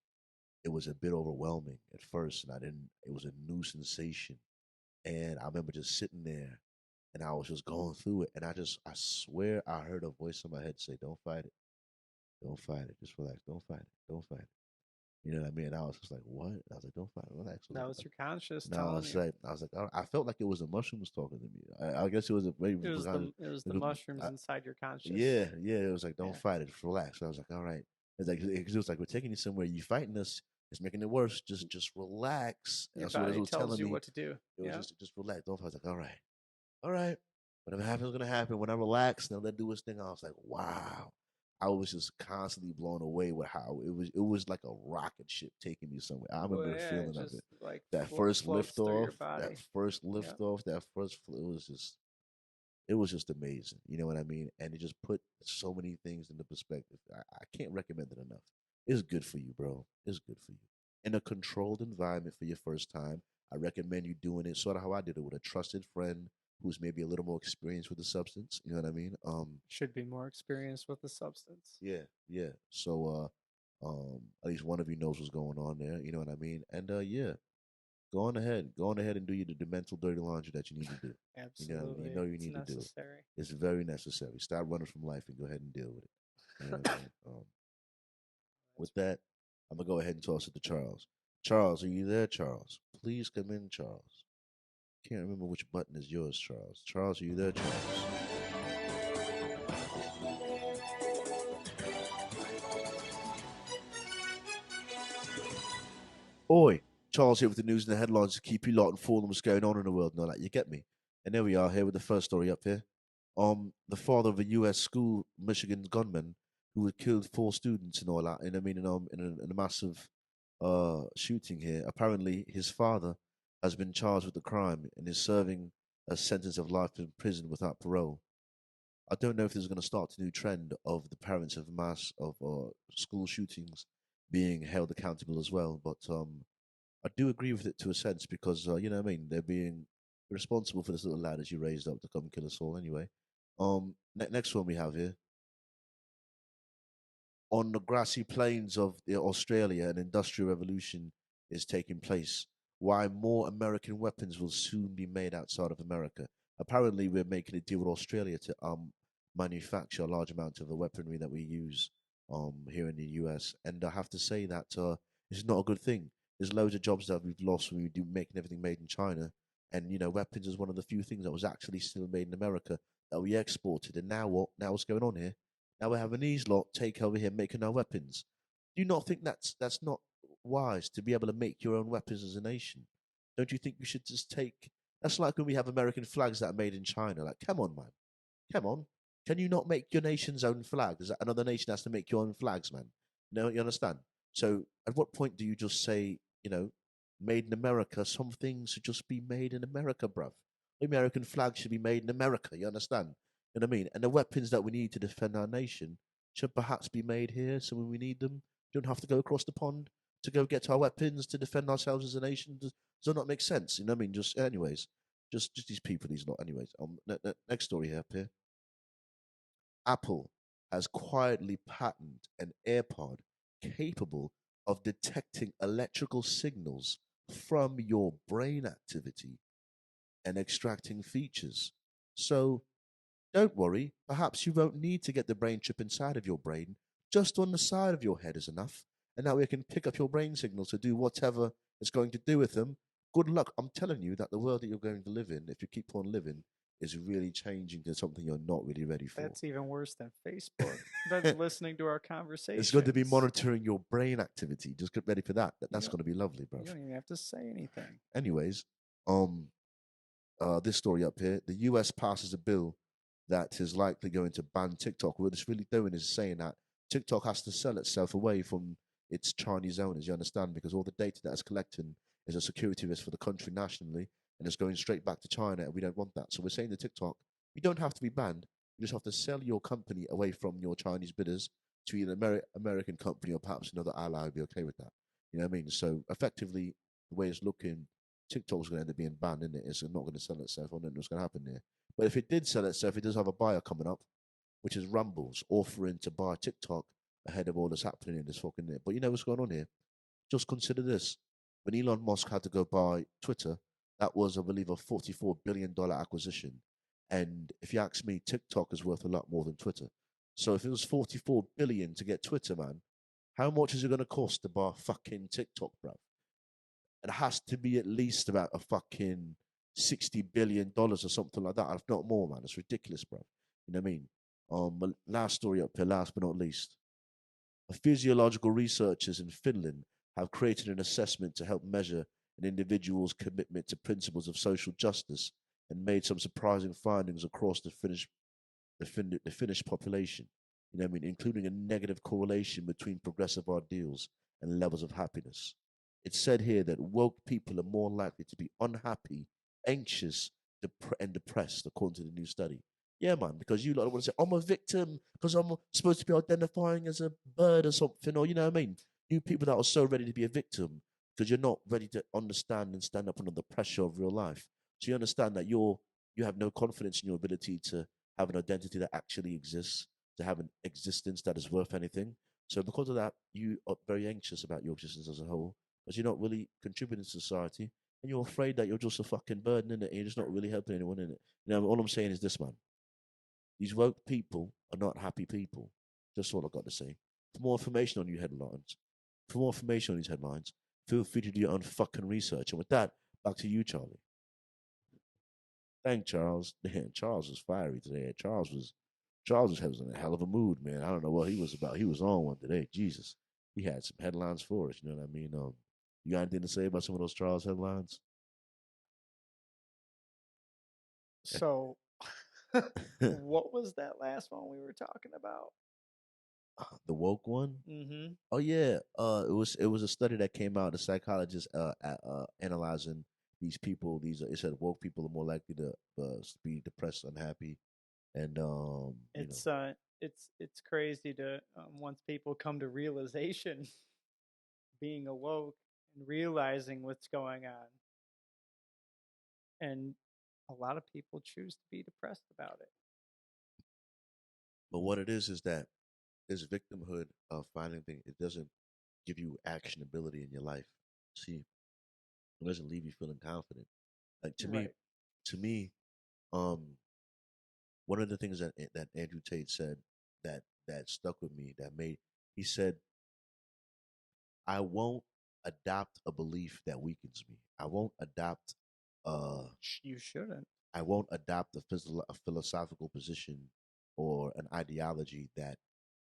it was a bit overwhelming at first, and I didn't. It was a new sensation, and I remember just sitting there, and I was just going through it, and I swear, I heard a voice in my head say, "Don't fight it, don't fight it, just relax, don't fight it, don't fight it." You know what I mean? I was just like, what? I was like, don't fight, relax. That was your conscious No, telling you. I was like, I felt like it was the mushrooms talking to me. I guess it was a maybe It was because the mushrooms inside your conscious. yeah, yeah. It was like, don't Yeah. fight it, just relax. I was like, all right. It's like it was like we're taking you somewhere. You fighting us. It's making it worse. Just relax. Your That's what it body was tells telling you me. what to do. It was Yeah. just relax. Don't fight. I was like, all right. Whatever happens, is gonna happen. When I relax, now let do his thing. I was like, wow. I was just constantly blown away with how it was like a rocket ship taking me somewhere. I remember the feeling of it. Like That first lift off, body. it was just amazing. You know what I mean? And it just put so many things into perspective. I can't recommend it enough. It's good for you, bro. It's good for you. In a controlled environment for your first time, I recommend you doing it sort of how I did it with a trusted friend who's maybe a little more experienced with the substance. You know what I mean? Should be more experienced with the substance. Yeah, yeah. So, at least one of you knows what's going on there. You know what I mean? And yeah, go on ahead and do the mental dirty laundry that you need to do. Absolutely. You know you It's need to do it. necessary. It's very necessary. Stop running from life and go ahead and deal with it. You know what I mean? With that, I'm gonna go ahead and toss it to Charles. Charles, are you there, Charles? Please come in, Charles. Can't remember which button is yours, Charles. Charles, are you there, Charles? Oi, Charles here with the news and the headlines to keep you lot informed on what's going on in the world and all that. You get me? And there we are here with the first story up here. The father of a U.S. school, Michigan gunman, who had killed 4 students and all that. And I mean, in a massive shooting here. Apparently, his father has been charged with the crime and is serving a sentence of life in prison without parole. I don't know if this is going to start a new trend of the parents of mass of school shootings being held accountable as well. But I do agree with it to a sense because you know what I mean, they're being responsible for this little lad as you raised up to come kill us all anyway. Next one we have here on the grassy plains of Australia, an industrial revolution is taking place. Why more American weapons will soon be made outside of America. Apparently, we're making a deal with Australia to manufacture a large amount of the weaponry that we use here in the US. And I have to say that it's not a good thing. There's loads of jobs that we've lost when we do making everything made in China. And you know, weapons is one of the few things that was actually still made in America that we exported. And now what? Now what's going on here? Now we're having these lot take over here making our weapons. Do you not think that's not wise to be able to make your own weapons as a nation? Don't you think we should just take? That's like when we have American flags that are made in China. Like, come on, man, come on. Can you not make your nation's own flag? Is that another nation has to make your own flags, man? No, you understand? So, at what point do you just say, you know, made in America? Some things should just be made in America, bruv. The American flag should be made in America. You understand? You know what I mean? And the weapons that we need to defend our nation should perhaps be made here. So when we need them, we don't have to go across the pond to go get our weapons to defend ourselves as a nation. Does that not make sense? You know what I mean? Just anyways, just these people, these lot. Anyways, next story here. Apple has quietly patented an AirPod capable of detecting electrical signals from your brain activity and extracting features. So don't worry, perhaps you won't need to get the brain chip inside of your brain. Just on the side of your head is enough. And now we can pick up your brain signals to do whatever it's going to do with them. Good luck. I'm telling you that the world that you're going to live in, if you keep on living, is really changing to something you're not really ready for. That's even worse than Facebook. That's listening to our conversation. It's going to be monitoring your brain activity. Just get ready for that. That's going to be lovely, bro. You don't even have to say anything. Anyways, this story up here: the U.S. passes a bill that is likely going to ban TikTok. What it's really doing is saying that TikTok has to sell itself away from its Chinese owners. You understand? Because all the data that it's collecting is a security risk for the country nationally, and it's going straight back to China, and we don't want that. So we're saying to TikTok, you don't have to be banned. You just have to sell your company away from your Chinese bidders to an American company or perhaps another ally would be okay with that. You know what I mean? So effectively, the way it's looking, TikTok's going to end up being banned, isn't it? It's not going to sell itself. I don't know what's going to happen there. But if it did sell itself, it does have a buyer coming up, which is Rumble's offering to buy TikTok ahead of all that's happening in this fucking there. But you know what's going on here? Just consider this. When Elon Musk had to go buy Twitter, that was, I believe, a $44 billion acquisition. And if you ask me, TikTok is worth a lot more than Twitter. So if it was $44 billion to get Twitter, man, How much is it going to cost to buy fucking TikTok, bro? It has to be at least about a fucking $60 billion or something like that, if not more, man. It's ridiculous, bro. You know what I mean? But last story up here, last but not least. Physiological researchers in Finland have created an assessment to help measure an individual's commitment to principles of social justice and made some surprising findings across the Finnish population. You know what I mean, including a negative correlation between progressive ideals and levels of happiness. It's said here that woke people are more likely to be unhappy, anxious, and depressed, according to the new study. Yeah, man, because you lot want to say, I'm a victim because I'm supposed to be identifying as a bird or something, or you know what I mean? You people that are so ready to be a victim because you're not ready to understand and stand up under the pressure of real life. So you understand that you have no confidence in your ability to have an identity that actually exists, to have an existence that is worth anything. So because of that, you are very anxious about your existence as a whole, because you're not really contributing to society, and you're afraid that you're just a fucking burden in it, and you're just not really helping anyone in it. You know, all I'm saying is this, man. These woke people are not happy people. Just all I've got to say. For more information on for more information on these headlines, feel free to do your own fucking research. And with that, back to you, Charlie. Thank Charles. Man, Charles was fiery today. Charles was in a hell of a mood, man. I don't know what he was about. He was on one today. Jesus. He had some headlines for us, you know what I mean? You got anything to say about some of those Charles headlines? So, what was that last one we were talking about? The woke one? Mm-hmm. Oh yeah. It was a study that came out. The psychologist analyzing these people. It said woke people are more likely to be depressed, unhappy, and It's crazy to once people come to realization, being awoke and realizing what's going on, and a lot of people choose to be depressed about it. But what it is that this victimhood of finding things, it doesn't give you actionability in your life. See, it doesn't leave you feeling confident. Like Right. to me, um, one of the things that Andrew Tate said that stuck with me, he said, I won't adopt a belief that weakens me. I won't adopt You shouldn't. I won't adopt a philosophical position or an ideology that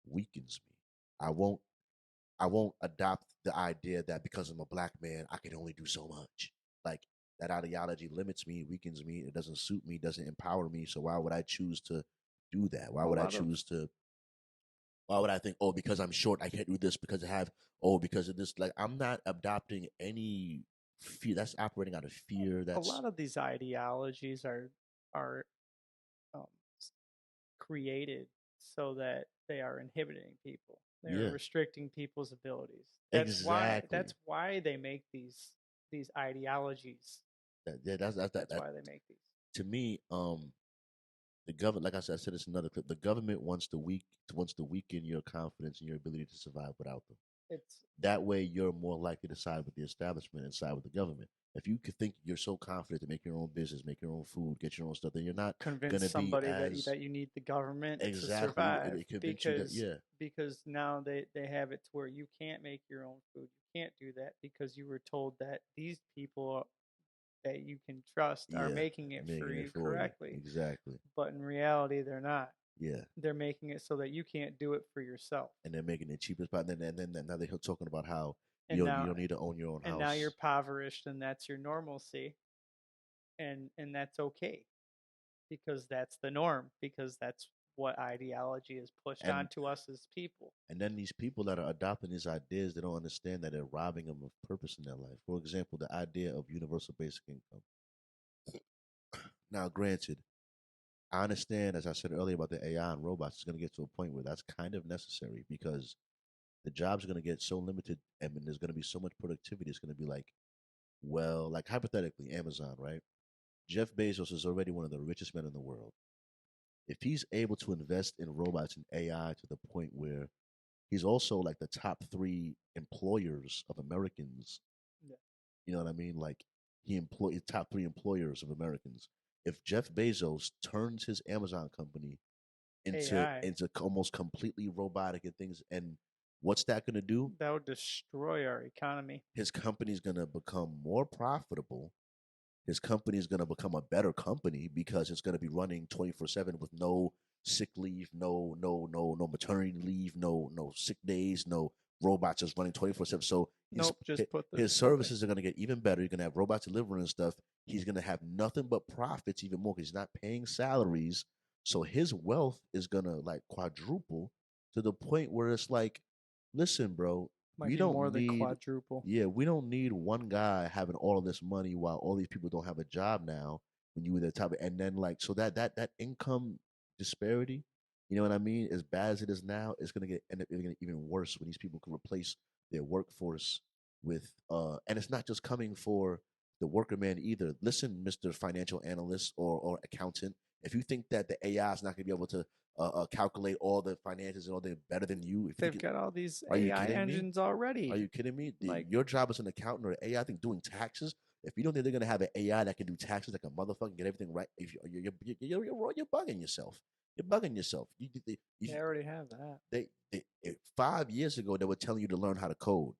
weakens me. I won't I won't adopt the idea that because I'm a black man, I can only do so much. Like that ideology limits me, weakens me, it doesn't suit me, doesn't empower me. So why would I choose to do that? Why would I think, oh, because I'm short, I can't do this because because of this. Like I'm not adopting any fear. That's operating out of fear. A lot of these ideologies are um, created so that they are inhibiting people. They're restricting people's abilities. That's why they make these ideologies. That's why they make these. To me, the government, like I said, it's another clip. The government wants to weaken your confidence and your ability to survive without them. That way, you're more likely to side with the establishment and side with the government. If you could think you're so confident to make your own business, make your own food, get your own stuff, then you're not convince somebody that you need the government to survive. Because now they have it to where you can't make your own food. You can't do that because you were told that these people that you can trust are making it for you correctly. Exactly. But in reality, they're not. Yeah. They're making it so that you can't do it for yourself. And they're making it cheapest. And then now they're talking about how you don't need to own your own house. And now you're impoverished, and that's your normalcy. And that's okay. Because that's the norm. Because that's what ideology is pushed onto us as people. And then these people that are adopting these ideas, they don't understand that they're robbing them of purpose in their life. For example, the idea of universal basic income. Now, granted, I understand, as I said earlier about the AI and robots, it's going to get to a point where that's kind of necessary because the jobs are going to get so limited and there's going to be so much productivity. It's going to be like, well, like hypothetically, Amazon, right? Jeff Bezos is already one of the richest men in the world. If he's able to invest in robots and AI to the point where he's also like the top 3 employers of Americans, you know what I mean? Like he employs top 3 employers of Americans. If Jeff Bezos turns his Amazon company into almost completely robotic and things, and What's that going to do? That would destroy our economy. His company's going to become more profitable. His company is going to become a better company because it's going to be running 24/7 with no sick leave, no maternity leave, no sick days, no robots just running 24/7. So Nope, just put the his services are going to get even better. You're going to have robots delivering and stuff. He's going to have nothing but profits even more because he's not paying salaries. So his wealth is going to like quadruple to the point where it's like, listen, bro, Might we be don't more than need quadruple. yeah, we don't need one guy having all of this money while all these people don't have a job now when you were the top. And then like so that income disparity, you know what I mean? As bad as it is now, it's gonna end up getting even worse when these people can replace their workforce with and it's not just coming for the worker man either. Listen, Mr. Financial Analyst or accountant, if you think that the AI is not gonna be able to calculate all the finances and all the better than you, if you They've think got all these are you AI kidding me? engines already. Are you kidding me? Like- Your job as an accountant or AI, I think doing taxes. If you don't think they're gonna have an AI that can do taxes like a motherfucker, get everything right, if you're bugging yourself. You're bugging yourself. They already have that. 5 years ago they were telling you to learn how to code.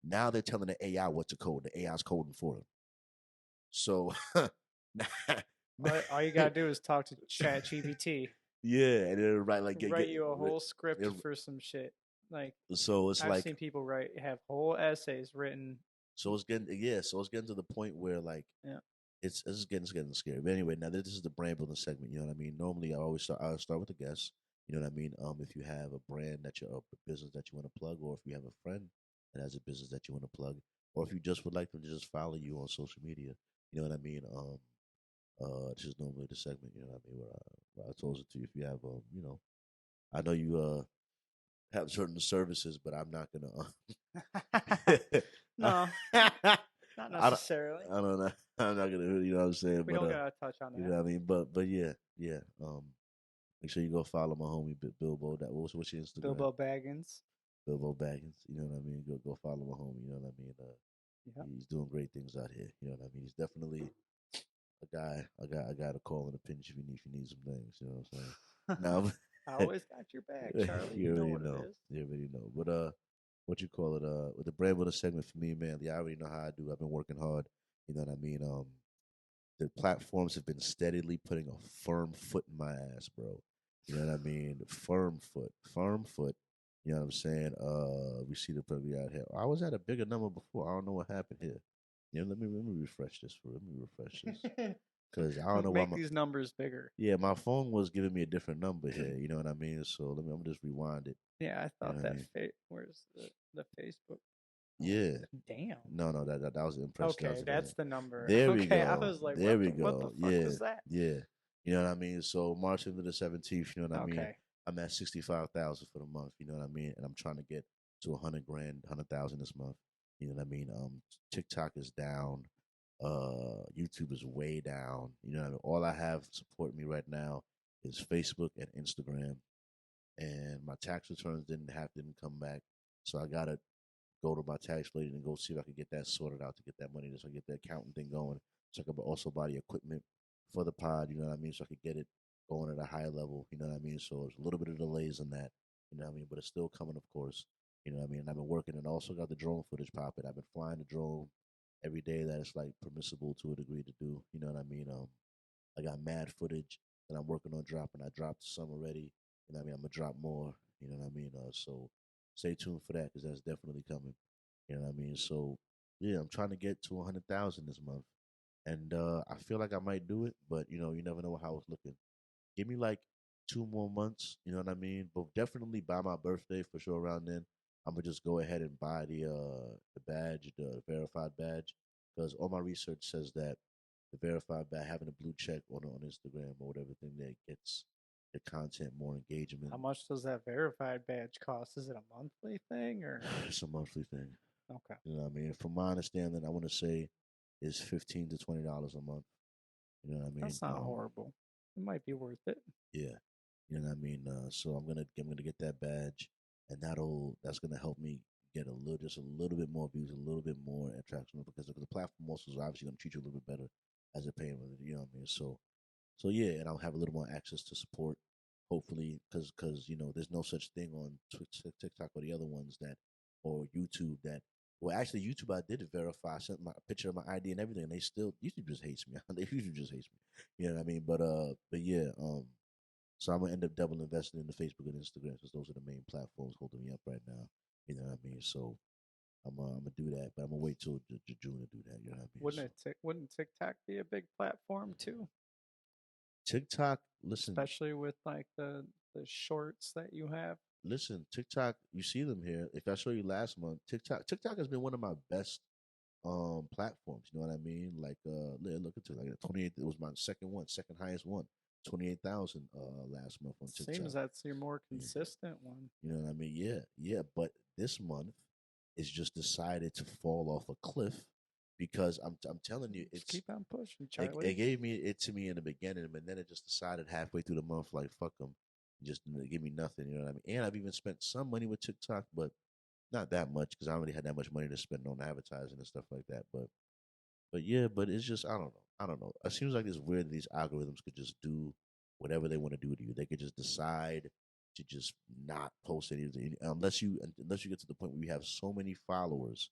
Now they're telling the AI what to code. The AI's coding for them. So All you gotta do is talk to ChatGPT. yeah, and it'll Write you a whole script for some shit. Like so it's I've seen people have whole essays written. So it's getting to the point where like Yeah. it's getting scary. But anyway, now this is the brand building segment. You know what I mean? Normally I start with the guests. You know what I mean? If you have a brand that you're a business that you want to plug, or if you have a friend that has a business that you want to plug, or if you just would like them to just follow you on social media, you know what I mean? This is normally the segment. You know what I mean? Where I told it to you if you have I know you have certain services, but I'm not gonna. No, not necessarily. I don't know. I'm not gonna. You know what I'm saying? We don't gotta touch on that. You know what I mean? But yeah. Make sure you go follow my homie Bilbo. What's your Instagram? Bilbo Baggins. Bilbo Baggins. You know what I mean? Go follow my homie. You know what I mean? Yep. He's doing great things out here. You know what I mean? He's definitely a guy to call in a pinch if you need some things. You know what I'm saying? No, I always got your back, Charlie. You know what it is. You already know. But what you call it? With the brand builder segment for me, man. Yeah, I already know how I do. I've been working hard. You know what I mean? The platforms have been steadily putting a firm foot in my ass, bro. You know what I mean? Firm foot. You know what I'm saying? We see the plug out here. I was at a bigger number before. I don't know what happened here. Yeah, let me refresh this. Let me refresh this. Because I don't know why these numbers bigger. Yeah, my phone was giving me a different number here. You know what I mean? So I'm just rewind it. Yeah, I thought where's the Facebook? Yeah. Damn. No, that was impressive. Okay, that's the number. There we go. I was like, there we go. What the fuck was that? Yeah. You know what I mean? So March into the 17th, you know what I mean? Okay. I'm at 65,000 for the month. You know what I mean? And I'm trying to get to 100 grand, 100,000 this month. You know what I mean? TikTok is down. YouTube is way down. You know what I mean? All I have supporting me right now is Facebook and Instagram. And my tax returns didn't come back. So I gotta go to my tax lady and go see if I can get that sorted out to get that money so I can get the accounting thing going. So I could also buy the equipment for the pod, you know what I mean? So I could get it going at a high level, you know what I mean? So there's a little bit of delays in that, you know what I mean? But it's still coming, of course. You know what I mean? And I've been working and also got the drone footage popping. I've been flying the drone every day that it's like permissible to a degree to do. You know what I mean? I got mad footage that I'm working on dropping. I dropped some already. You know what I mean? I'm gonna drop more. You know what I mean? So stay tuned for that because that's definitely coming. You know what I mean? So yeah, I'm trying to get to 100,000 this month, and I feel like I might do it, but you never know how it's looking. Give me like 2 more months. You know what I mean? But definitely by my birthday for sure. Around then, I'm gonna just go ahead and buy the badge, the verified badge, because all my research says that the verified badge, having a blue check on Instagram or whatever thing that gets the content more engagement. How much does that verified badge cost? Is it a monthly thing or? It's a monthly thing. Okay. You know what I mean? From my understanding, I want to say is $15 to $20 a month. You know what I mean? That's not horrible. It might be worth it. Yeah. You know what I mean? So I'm gonna get that badge, and that's gonna help me get just a little bit more views, a little bit more attraction because the platform also is obviously gonna treat you a little bit better as a payment. You know what I mean? So yeah, and I'll have a little more access to support. hopefully, because there's no such thing on TikTok or the other ones or YouTube that. Well, actually, YouTube I did verify. I sent my picture of my ID and everything, and they still YouTube just hates me. They usually just hates me. You know what I mean? But yeah. So I'm gonna end up double investing in the Facebook and Instagram because those are the main platforms holding me up right now. You know what I mean? So I'm gonna do that, but I'm gonna wait till June to do that. You know what I mean? Wouldn't TikTok be a big platform too? TikTok, listen, especially with like the shorts that you have. Listen, TikTok, you see them here. If I show you last month, TikTok has been one of my best platforms. You know what I mean? Like look at it, like 28. It was my second highest one. 28,000 last month on TikTok. Seems that's your more consistent one. You know what I mean? Yeah. But this month it's just decided to fall off a cliff because I'm telling you, it's just keep on pushing, Charlie. It gave it to me in the beginning, but then it just decided halfway through the month, like fuck them, just give me nothing. You know what I mean? And I've even spent some money with TikTok, but not that much because I already had that much money to spend on advertising and stuff like that. But yeah, but it's just I don't know. It seems like it's weird that these algorithms could just do whatever they want to do to you. They could just decide to just not post anything unless you get to the point where you have so many followers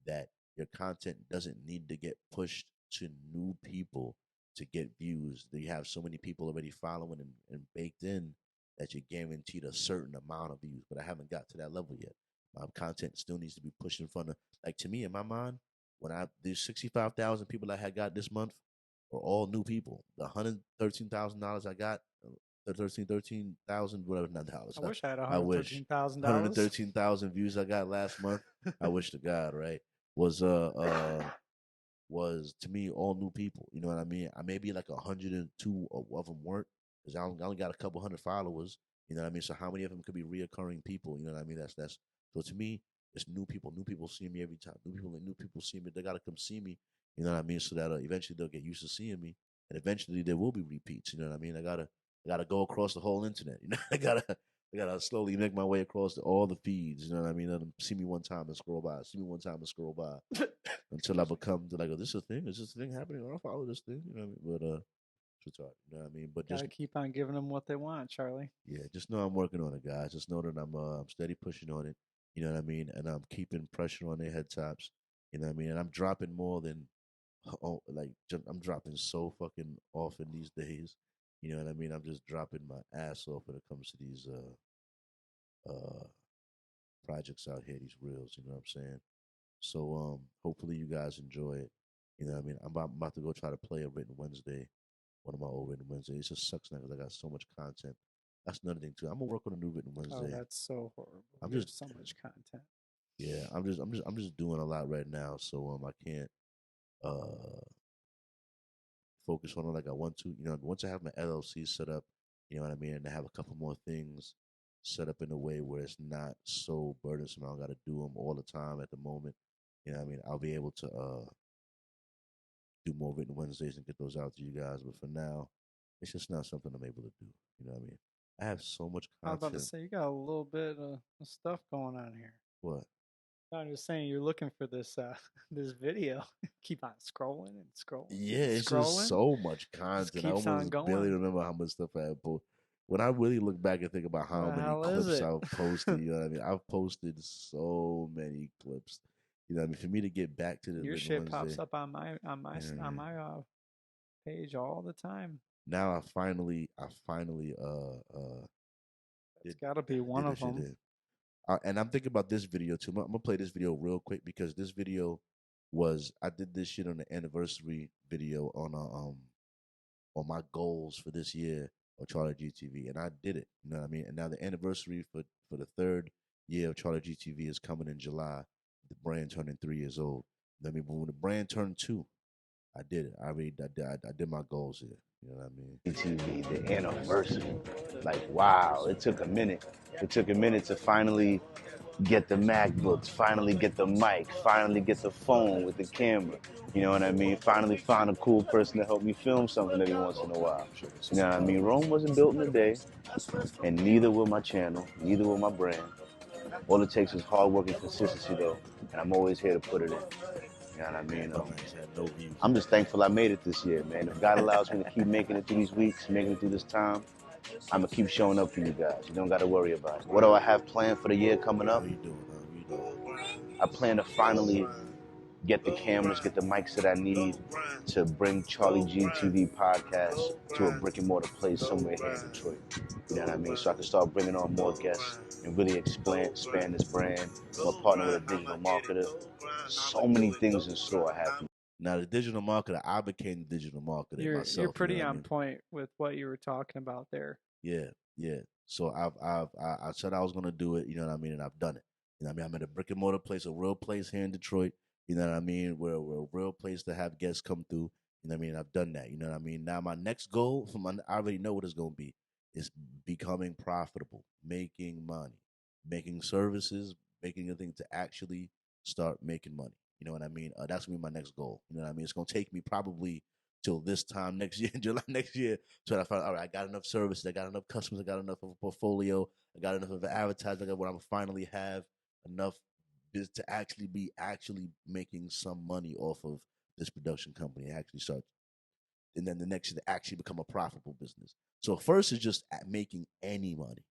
that your content doesn't need to get pushed to new people to get views. That you have so many people already following and baked in that you're guaranteed a certain amount of views. But I haven't got to that level yet. My content still needs to be pushed in front of, like, to me in my mind, when these 65,000 people I had got this month are all new people. The $113,000 I got, 13,000 whatever, not dollars. I wish I had $113,000. 113,000 views I got last month. I wish to God, right? Was to me all new people. You know what I mean? I maybe like 102 of them weren't because I only got a couple hundred followers. You know what I mean? So how many of them could be reoccurring people? You know what I mean? That's so to me, it's new people. New people see me every time. New people see me. They gotta come see me. You know what I mean? So that eventually they'll get used to seeing me, and eventually there will be repeats. You know what I mean? I gotta go across the whole internet. You know, I gotta slowly make my way across all the feeds. You know what I mean? Let them see me one time and scroll by. See me one time and scroll by until I become like, oh, this is a thing. Is this a thing happening? I'll follow this thing. You know what I mean? But you know what I mean? But gotta just keep on giving them what they want, Charlie. Yeah, just know I'm working on it, guys. Just know that I'm steady pushing on it. You know what I mean? And I'm keeping pressure on their head tops. You know what I mean? And I'm dropping more than, I'm dropping so fucking often these days. You know what I mean? I'm just dropping my ass off when it comes to these projects out here, these reels. You know what I'm saying? So hopefully you guys enjoy it. You know what I mean? I'm about to go try to play a written Wednesday, one of my old written Wednesdays. It just sucks now because I got so much content. That's another thing too. I'm gonna work on a new written Wednesday. Oh, that's so horrible. I'm There's just so much content. Yeah, I'm just doing a lot right now, so I can't focus on it like I want to. You know, once I have my LLC set up, you know what I mean, and I have a couple more things set up in a way where it's not so burdensome. I don't got to do them all the time at the moment. You know what I mean? I'll be able to do more written Wednesdays and get those out to you guys. But for now, it's just not something I'm able to do. You know what I mean? I have so much content. I was about to say, you got a little bit of stuff going on here. What? I'm just saying, you're looking for this this video. Keep on scrolling and scrolling. Yeah, it's just so much content. I almost barely remember how much stuff I have posted. When I really look back and think about how many clips I've posted, you know what I mean? I've posted so many clips. You know what I mean? For me to get back to the your shit pops up on my page all the time. Now I finally it's got to be one of them. And I'm thinking about this video too. I'm gonna play this video real quick because this video I did this shit on the anniversary video on my goals for this year of CharlieGtv, and I did it. You know what I mean? And now the anniversary for the third year of CharlieGtv is coming in July. The brand turning 3 years old. I mean, when the brand turned 2, I did it. I did my goals here. You know what I mean? TV, the anniversary. Like, wow, it took a minute. It took a minute to finally get the MacBooks, finally get the mic, finally get the phone with the camera. You know what I mean? Finally find a cool person to help me film something every once in a while. You know what I mean? Rome wasn't built in a day, and neither will my channel, neither will my brand. All it takes is hard work and consistency, though, and I'm always here to put it in. You know what I mean? I'm just thankful I made it this year, man. If God allows me to keep making it through these weeks, making it through this time, I'm going to keep showing up for you guys. You don't got to worry about it. What do I have planned for the year coming up? What are you doing, man? What are you doing? I plan to finally get the cameras, get the mics that I need to bring CharlieGtv Podcast to a brick and mortar place somewhere here in Detroit. You know what I mean? So I can start bringing on more guests and really expand this brand. I'm a partner with a digital marketer. So many things in store I have for you. Now, the digital marketer, I became the digital marketer myself. You're pretty you know what I on mean? point with what you were talking about there. Yeah. So I said I was gonna do it, you know what I mean, and I've done it. You know what I mean? I'm at a brick and mortar place, a real place here in Detroit. You know what I mean? We're a real place to have guests come through. You know what I mean? I've done that. You know what I mean? Now my next goal, I already know what it's gonna be, is becoming profitable, making money, making services, making a thing to actually start making money. You know what I mean? That's gonna be my next goal. You know what I mean? It's gonna take me probably till this time next year, July next year, so I find, all right, I got enough services, I got enough customers, I got enough of a portfolio, I got enough of an advertising, I got what I'm finally have enough to actually be making some money off of this production company, actually start, and then the next is to actually become a profitable business. So first is just making any money.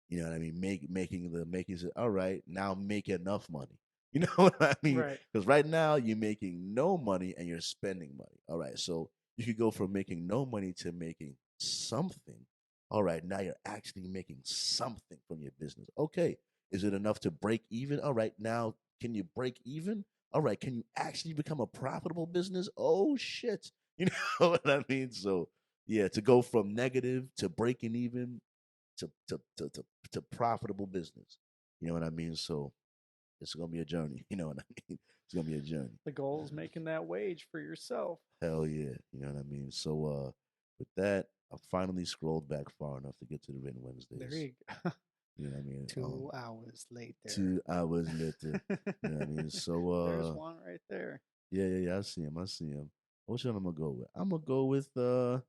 You know what I mean? Making it, all right, now make enough money. You know what I mean? Right. Because right now you're making no money and you're spending money. All right. So you could go from making no money to making something. All right. Now you're actually making something from your business. Okay. Is it enough to break even? All right. Now, can you break even? All right. Can you actually become a profitable business? Oh, shit. You know what I mean? So, yeah, to go from negative to breaking even to profitable business. You know what I mean? So, it's gonna be a journey. You know what I mean? It's gonna be a journey. The goal is making that wage for yourself. Hell yeah. You know what I mean? So with that, I finally scrolled back far enough to get to the Written Wednesdays. There you go. You know what I mean? 2 hours later. 2 hours later. You know what I mean? So there's one right there. Yeah. I see him. Which one I'm gonna go with? I'm gonna go with no,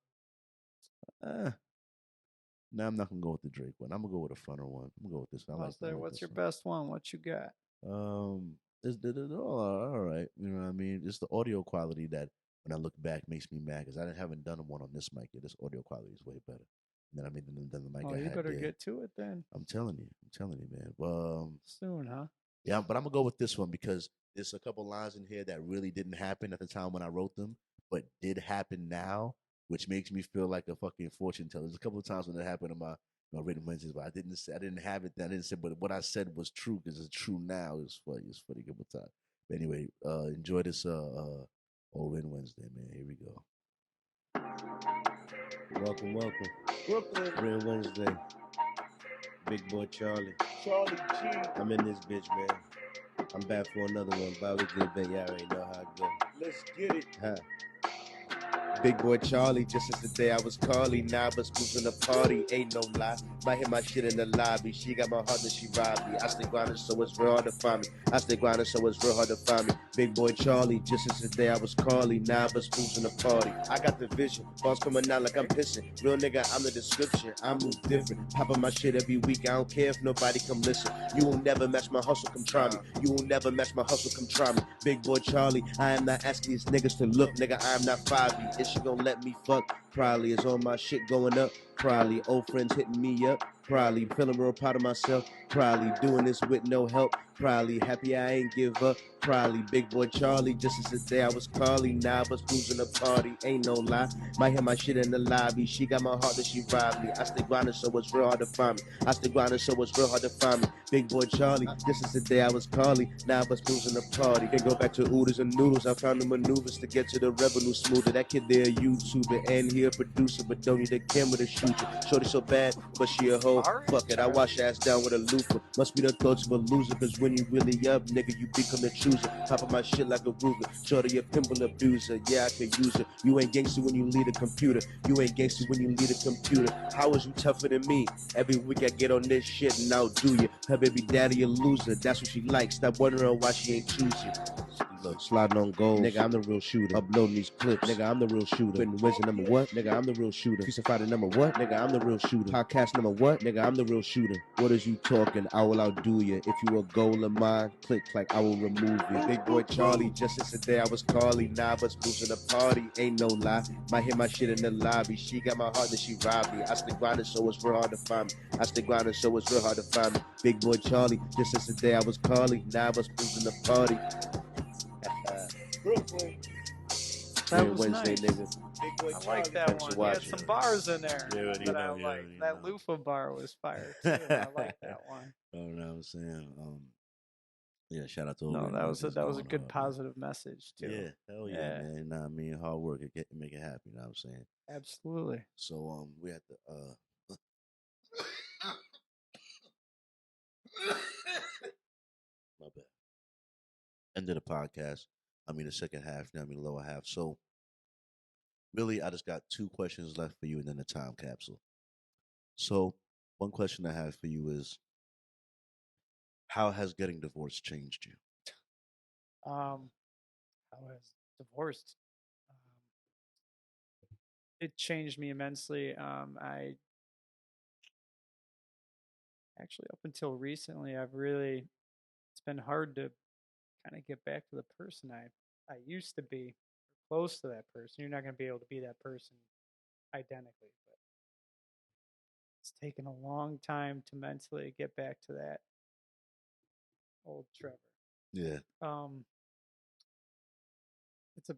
I'm not gonna go with the Drake one. I'm gonna go with a funner one. I'm gonna go with this one. What's your best one? What you got? It's all right. You know what I mean? It's the audio quality that, when I look back, makes me mad because I haven't done one on this mic yet. This audio quality is way better. You know what I mean? Than the mic I had. You better there. get to it then. I'm telling you, man. Well, soon, huh? Yeah, but I'm gonna go with this one because there's a couple lines in here that really didn't happen at the time when I wrote them, but did happen now, which makes me feel like a fucking fortune teller. There's a couple of times when it happened in my Written Wednesdays, but I didn't have it then. I didn't say, but what I said was true because it's true now. It's funny. It's funny. Good time. But anyway, enjoy this old Written Wednesday, man. Here we go. Welcome. Brooklyn. Written Wednesday. Big boy Charlie. Charlie G. I'm in this bitch, man. I'm back for another one. Bobby good, bet y'all already know how it go. Let's get it. Huh. Big boy Charlie, just as the day I was Carly. Nah, but school's in the party, ain't no lie. Might hit my shit in the lobby. She got my heart and she robbed me. I stay grinding, so it's real hard to find me. Big boy Charlie, just as the day I was Carly. Nah, but school's in the party. I got the vision, balls coming out like I'm pissing. Real nigga, I'm the description. I move different. Popping my shit every week. I don't care if nobody come listen. You will never match my hustle, come try me. Big boy Charlie, I am not asking these niggas to look, nigga. I am not 5'. Is she gon' let me fuck? Probably. Is all my shit going up? Probably. Old friends hitting me up? Probably. Feeling real proud of myself? Probably. Doing this with no help? Probably. Happy I ain't give up? Probably. Big boy Charlie, just as the day I was Carly. Nah, but school's in the party, ain't no lie. Might hit my shit in the lobby. She got my heart that she robbed me. I stay grinding, so it's real hard to find me. Big boy Charlie, just as the day I was Carly. Nah, but school's in the party. Can go back to oodles and noodles. I found the maneuvers to get to the revenue smoother. That kid there a YouTuber and he a producer, but don't need a camera to shoot you. Shorty so bad, but she a hoe. Fuck it, I wash her ass down with a loofah. Must be the thoughts of a loser, cause when you really up, nigga, you become the chooser. Popping my shit like a Ruger. Shorty a pimple abuser, yeah, I could use her. You ain't gangster when you lead a computer. How is you tougher than me? Every week I get on this shit and outdo you. Her baby daddy a loser, that's what she likes. Stop wondering why she ain't choose you. Look, sliding on goals. Nigga, I'm the real shooter. Uploading these clips. Nigga, I'm the real shooter. Putting Wednesday number what? Nigga, I'm the real shooter. Piece of Friday number what? Nigga, I'm the real shooter. Podcast number what? Nigga, I'm the real shooter. What is you talking? I will outdo you. If you a goal of mine, click, clack, I will remove you. Big boy Charlie, just yesterday I was Carly. Nah, but losing the party. Ain't no lie. Might hit my shit in the lobby. She got my heart, then she robbed me. I still grinding, so it's real hard to find me. I still grinding, so it's real hard to find me. Big boy Charlie, just yesterday I was Carly. Now I was losing the party. Brooklyn. That Yeah, was Wednesday, nice. nigga. Big boy I like that Thanks for one. He had watching. some bars in there Yeah, you that know, I yeah, like. you That know. loofah bar was fire too. I like that one. You know what I'm saying? Yeah, shout out to No, Rogan, that man, was just a going good hard, man. positive message too. Yeah, hell yeah, Yeah. man. You know what I mean? Hard work, make it happen, you know what I'm saying? Absolutely. So, we had to, my bad. End of the podcast. I mean, the second half, you know what I mean, lower half. So, really, I just got 2 questions left for you and then a time capsule. So, one question I have for you is, how has getting divorced changed you? How has divorced? It changed me immensely. I actually, up until recently, it's been hard to kind of get back to the person I used to be, close to that person. You're not going to be able to be that person identically, but it's taken a long time to mentally get back to that old Trevor. Yeah.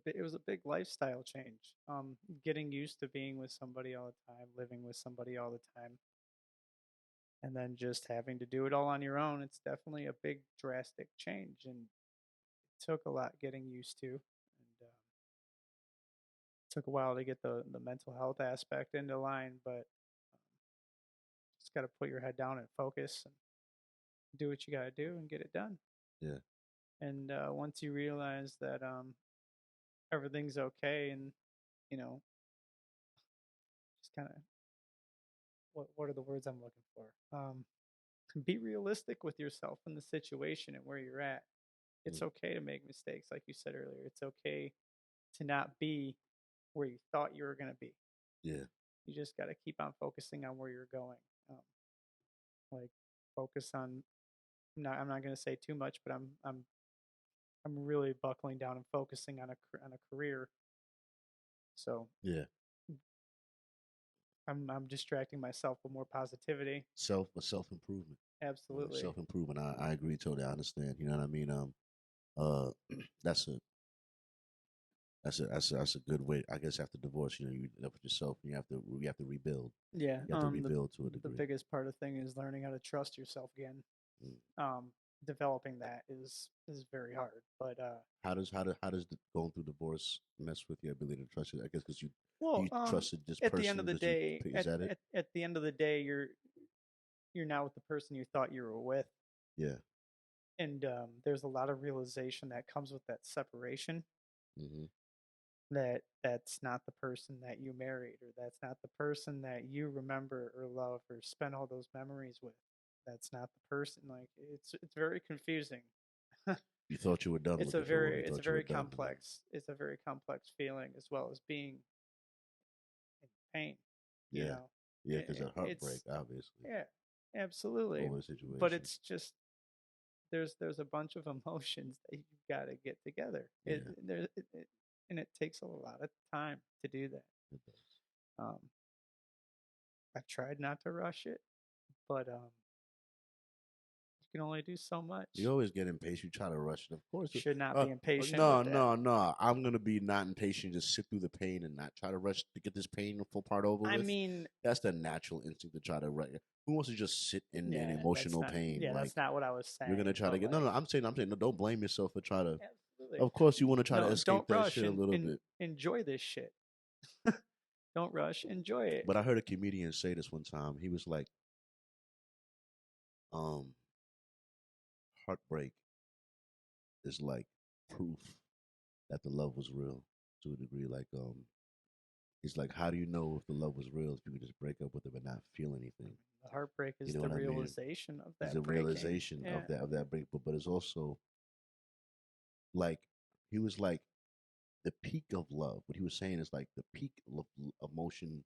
It was a big lifestyle change. Getting used to being with somebody all the time, living with somebody all the time, and then just having to do it all on your own. It's definitely a big drastic change, and it took a lot getting used to, and it took a while to get the mental health aspect into line, but just got to put your head down and focus and do what you got to do and get it done. Yeah. And once you realize that everything's okay, and just kind of what are the words I'm looking for? Be realistic with yourself and the situation and where you're at. It's okay to make mistakes, like you said earlier. It's okay to not be where you thought you were going to be. Yeah. You just got to keep on focusing on where you're going. Like focus on. I'm not going to say too much, but I'm really buckling down and focusing on a career. So Yeah. I'm distracting myself with more positivity. Self improvement. Absolutely. Self improvement. I agree totally. I understand. You know what I mean? That's a good way. I guess after divorce, you live with yourself. And you have to rebuild. Yeah. You have to rebuild to a degree. The biggest part of the thing is learning how to trust yourself again. Developing that is very hard. But how does going through divorce mess with your ability to trust you? I guess because you trusted this at person. The end of the day, at the end of the day, you're not with the person you thought you were with. Yeah. And there's a lot of realization that comes with that separation. Mm-hmm. That's not the person that you married, or that's not the person that you remember or love or spend all those memories with. That's not the person. Like it's very confusing. You thought you were done. It's a very complex. It's a very complex feeling, as well as being in pain. Yeah. You know? Yeah, because that heartbreak, obviously. Yeah, absolutely. Over the situation. But it's just there's a bunch of emotions that you've got to get together. Yeah. And it takes a lot of time to do that. It does. I've tried not to rush it, but you can only do so much. You always get impatient. You try to rush it. Of course, you should not be impatient. No. I'm gonna be not impatient. Just sit through the pain and not try to rush to get this painful part over with. I mean, that's the natural instinct to try to rush. Who wants to just sit in emotional pain? Yeah, that's not what I was saying. You're gonna try to get no. I'm saying no. Don't blame yourself for trying to. Absolutely. Of course, you want to try to escape that shit a little bit. bit. Enjoy this shit. Don't rush. Enjoy it. But I heard a comedian say this one time. He was like, heartbreak is like proof that the love was real to a degree. Like, he's like, how do you know if the love was real if you could just break up with it but not feel anything? The heartbreak is the realization of that. It's the realization of that break, but it's also like he was like the peak of love. What he was saying is like the peak of emotion,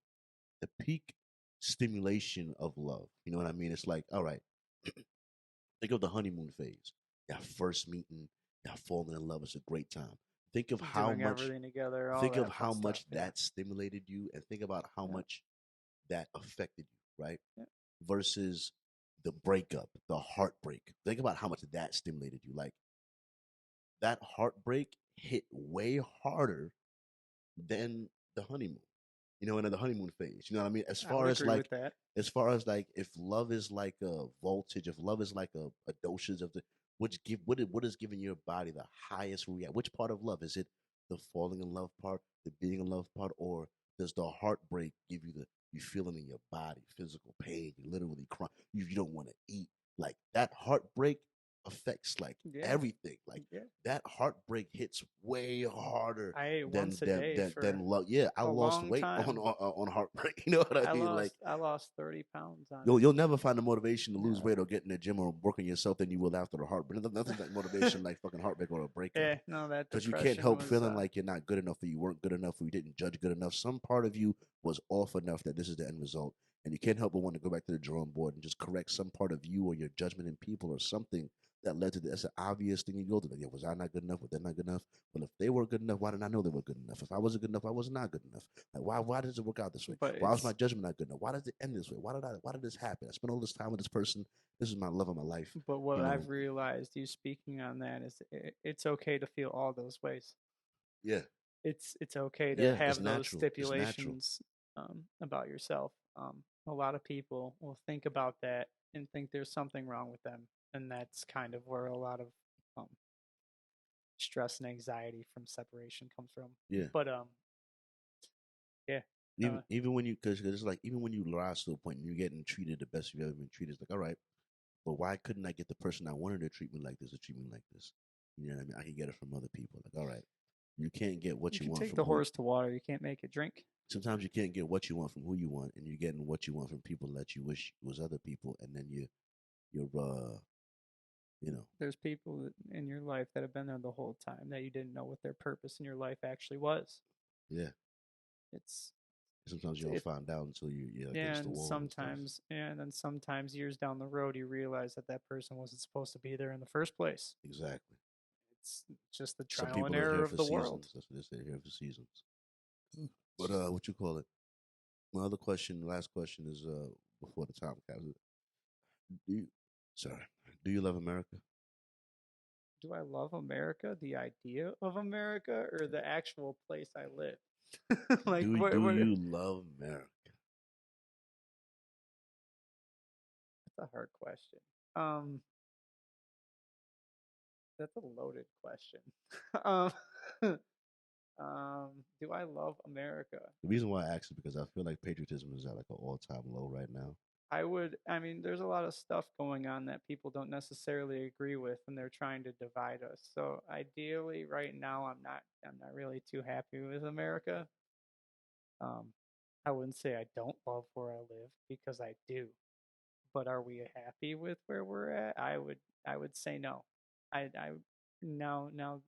the peak stimulation of love. You know what I mean? It's like, all right, think of the honeymoon phase. That first meeting, that falling in love is a great time. Think of how Doing much everything together, all think of that how fun much stuff. Yeah. that stimulated you and think about how Yeah. much that affected you, right? Yeah. Versus the breakup, the heartbreak. Think about how much that stimulated you. Like that heartbreak hit way harder than the honeymoon. You know, in the honeymoon phase. You know what I mean? I would agree with that. As far as like if love is like a voltage, if love is like a dosage of the what is giving your body the highest react? Which part of love is it? The falling in love part, the being in love part, or does the heartbreak give you the you feeling in your body, physical pain, you literally cry, you don't want to eat, like that heartbreak affects like Yeah. everything, like Yeah. that heartbreak hits way harder I ate than once a day for than love. Yeah, I a lost long weight time. on heartbreak. You know what I mean? Like I lost 30 pounds on you'll never find the motivation to lose Yeah. weight or get in the gym or work on yourself than you will after the heartbreak. Nothing like motivation like fucking heartbreak or a breakup. Yeah, no, that Because you can't depression help was, feeling like you're not good enough, or you weren't good enough, or you didn't judge good enough. Some part of you was off enough that this is the end result, and you can't help but want to go back to the drawing board and just correct some part of you or your judgment in people or something that led to this. That's an obvious thing you go to. Like, yeah, was I not good enough? Was they not good enough? Well, if they were good enough, why didn't I know they were good enough? If I wasn't good enough, I was not good enough. Like, why does it work out this way? But Why was my judgment not good enough? Why does it end this way? Why did this happen? I spent all this time with this person. This is my love of my life. But what You know? I've realized, you speaking on that, is it's okay to feel all those ways. Yeah. It's okay to Yeah, have it's those natural. It's natural. stipulations about yourself. A lot of people will think about that and think there's something wrong with them, and that's kind of where a lot of stress and anxiety from separation comes from. Yeah. But yeah. Even when you, because it's like, even when you rise to a point and you're getting treated the best you've ever been treated, it's like, all right, but why couldn't I get the person I wanted to treat me like this to treat me like this? You know what I mean? I can get it from other people. Like, all right, you can't get what you can want take from the horse to water. You can't make it drink. Sometimes you can't get what you want from who you want, and you're getting what you want from people that you wish was other people, and then you're you know. There's people in your life that have been there the whole time that you didn't know what their purpose in your life actually was. Yeah. It's sometimes you don't find out until you're against the wall. And then sometimes years down the road you realize that person wasn't supposed to be there in the first place. Exactly. It's just the trial and error of the world. That's what they say, here for seasons. But what you call it? My other question, last question is before the time capsule. Do you love America? Do I love America? The idea of America or the actual place I live? Like, do you love America? That's a hard question. That's a loaded question. Do I love America? The reason why I ask is because I feel like patriotism is at like an all-time low right now. I mean, there's a lot of stuff going on that people don't necessarily agree with, and they're trying to divide us. So ideally, right now, I'm not really too happy with America. I wouldn't say I don't love where I live, because I do. But are we happy with where we're at? I would say no. I now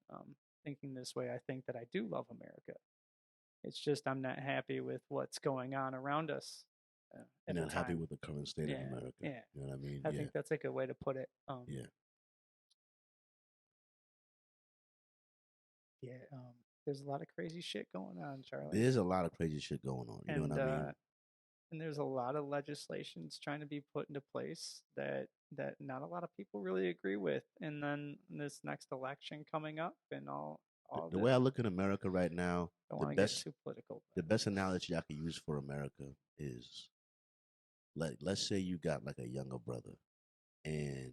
thinking this way, I think that I do love America. It's just I'm not happy with what's going on around us. You're not happy with the current state of America. Yeah. You know what I mean? I think that's a good way to put it. Yeah. Yeah. There's a lot of crazy shit going on, Charlie. There's a lot of crazy shit going on. You know what I mean? And there's a lot of legislations trying to be put into place that not a lot of people really agree with. And then this next election coming up and all the way I look at America right now, don't want to get too political. The best analogy I could use for America is, let's say you got like a younger brother, and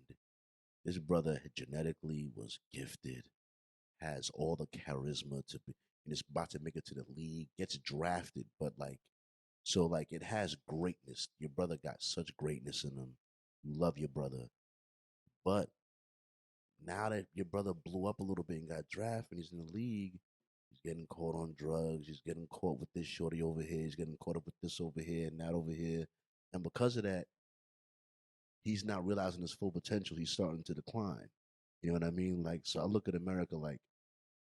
this brother genetically was gifted, has all the charisma to be, and is about to make it to the league, gets drafted, but it has greatness. Your brother got such greatness in him. You love your brother, but now that your brother blew up a little bit and got drafted and he's in the league, he's getting caught on drugs. He's getting caught with this shorty over here. He's getting caught up with this over here and that over here. And because of that, he's not realizing his full potential. He's starting to decline. You know what I mean? So I look at America like,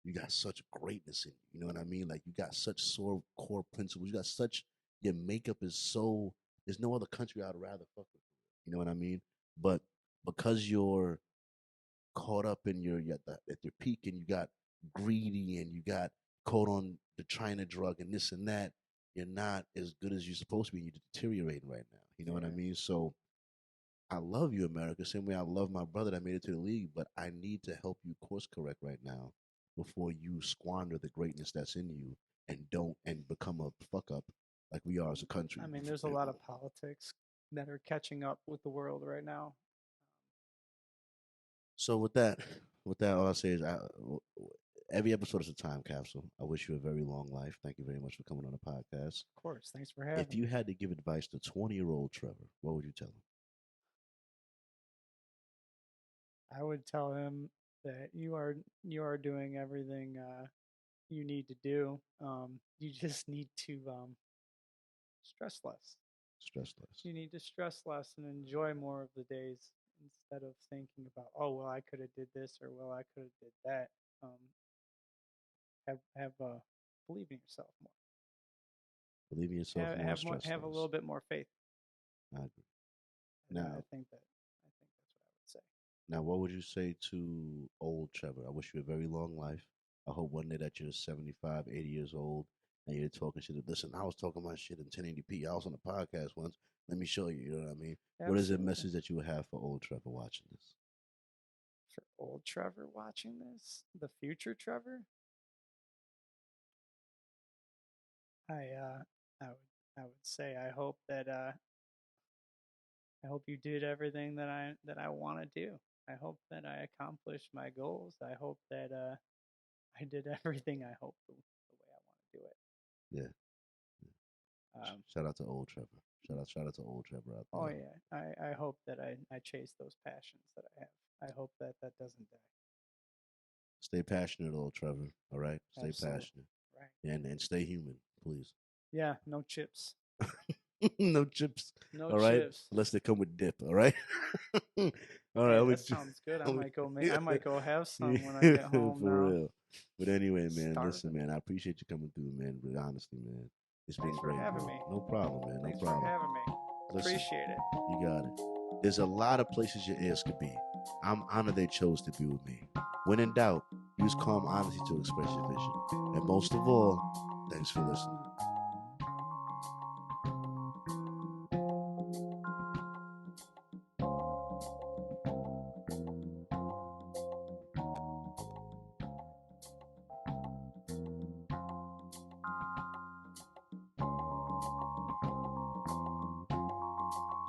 you got such greatness in you. You know what I mean? Like you got such core principles. You got such your makeup is so. There's no other country I'd rather fuck with. You know what I mean? But because you're caught up in at your peak and you got greedy and you got caught on the China drug and this and that, you're not as good as you're supposed to be. You're deteriorating right now. You know what I mean? So I love you, America. Same way I love my brother that made it to the league, but I need to help you course correct right now before you squander the greatness that's in you and become a fuck up like we are as a country. I mean, there's a lot of politics that are catching up with the world right now. So with that, all I say is, every episode is a time capsule. I wish you a very long life. Thank you very much for coming on the podcast. Of course, thanks for having me. If you had to give advice to 20-year-old Trevor, what would you tell him? I would tell him that you are doing everything you need to do. You just need to stress less. Stress less. You need to stress less and enjoy more of the days instead of thinking about, oh well, I could have did this or well, I could have did that. Believe in yourself more. Believe in yourself more. Have a little bit more faith. I agree. And Now, I think that's what I would say. Now, what would you say to old Trevor? I wish you a very long life. I hope one day that you're 75, 80 years old and you're talking shit. Listen, I was talking my shit in 1080p. I was on a podcast once. Let me show you. You know what I mean? Absolutely. What is the message that you would have for old Trevor watching this? For old Trevor watching this, the future Trevor, I would say I hope you did everything that I want to do. I hope that I accomplished my goals. I hope that I did everything I hope the way I want to do it. Yeah. Shout out to old Trevor. Shout out to old Trevor out there. Oh yeah. I hope that I chase those passions that I have. I hope that doesn't die. Stay passionate, old Trevor. All right? Stay Absolutely. passionate. Right. And stay human, please. Yeah, no chips. No chips. No all right? chips. Unless they come with dip, all right? All right. That sounds good. I might go have some when I get home For now. real. But anyway, man, Starving. listen, man, I appreciate you coming through, man. But honestly, man, it's Thanks been for great. having bro. me. No problem, man. Thanks no problem. for having me. Listen, Appreciate it. You got it. There's a lot of places your ears could be. I'm honored they chose to be with me. When in doubt, use calm honesty to express your vision. And most of all, thanks for listening.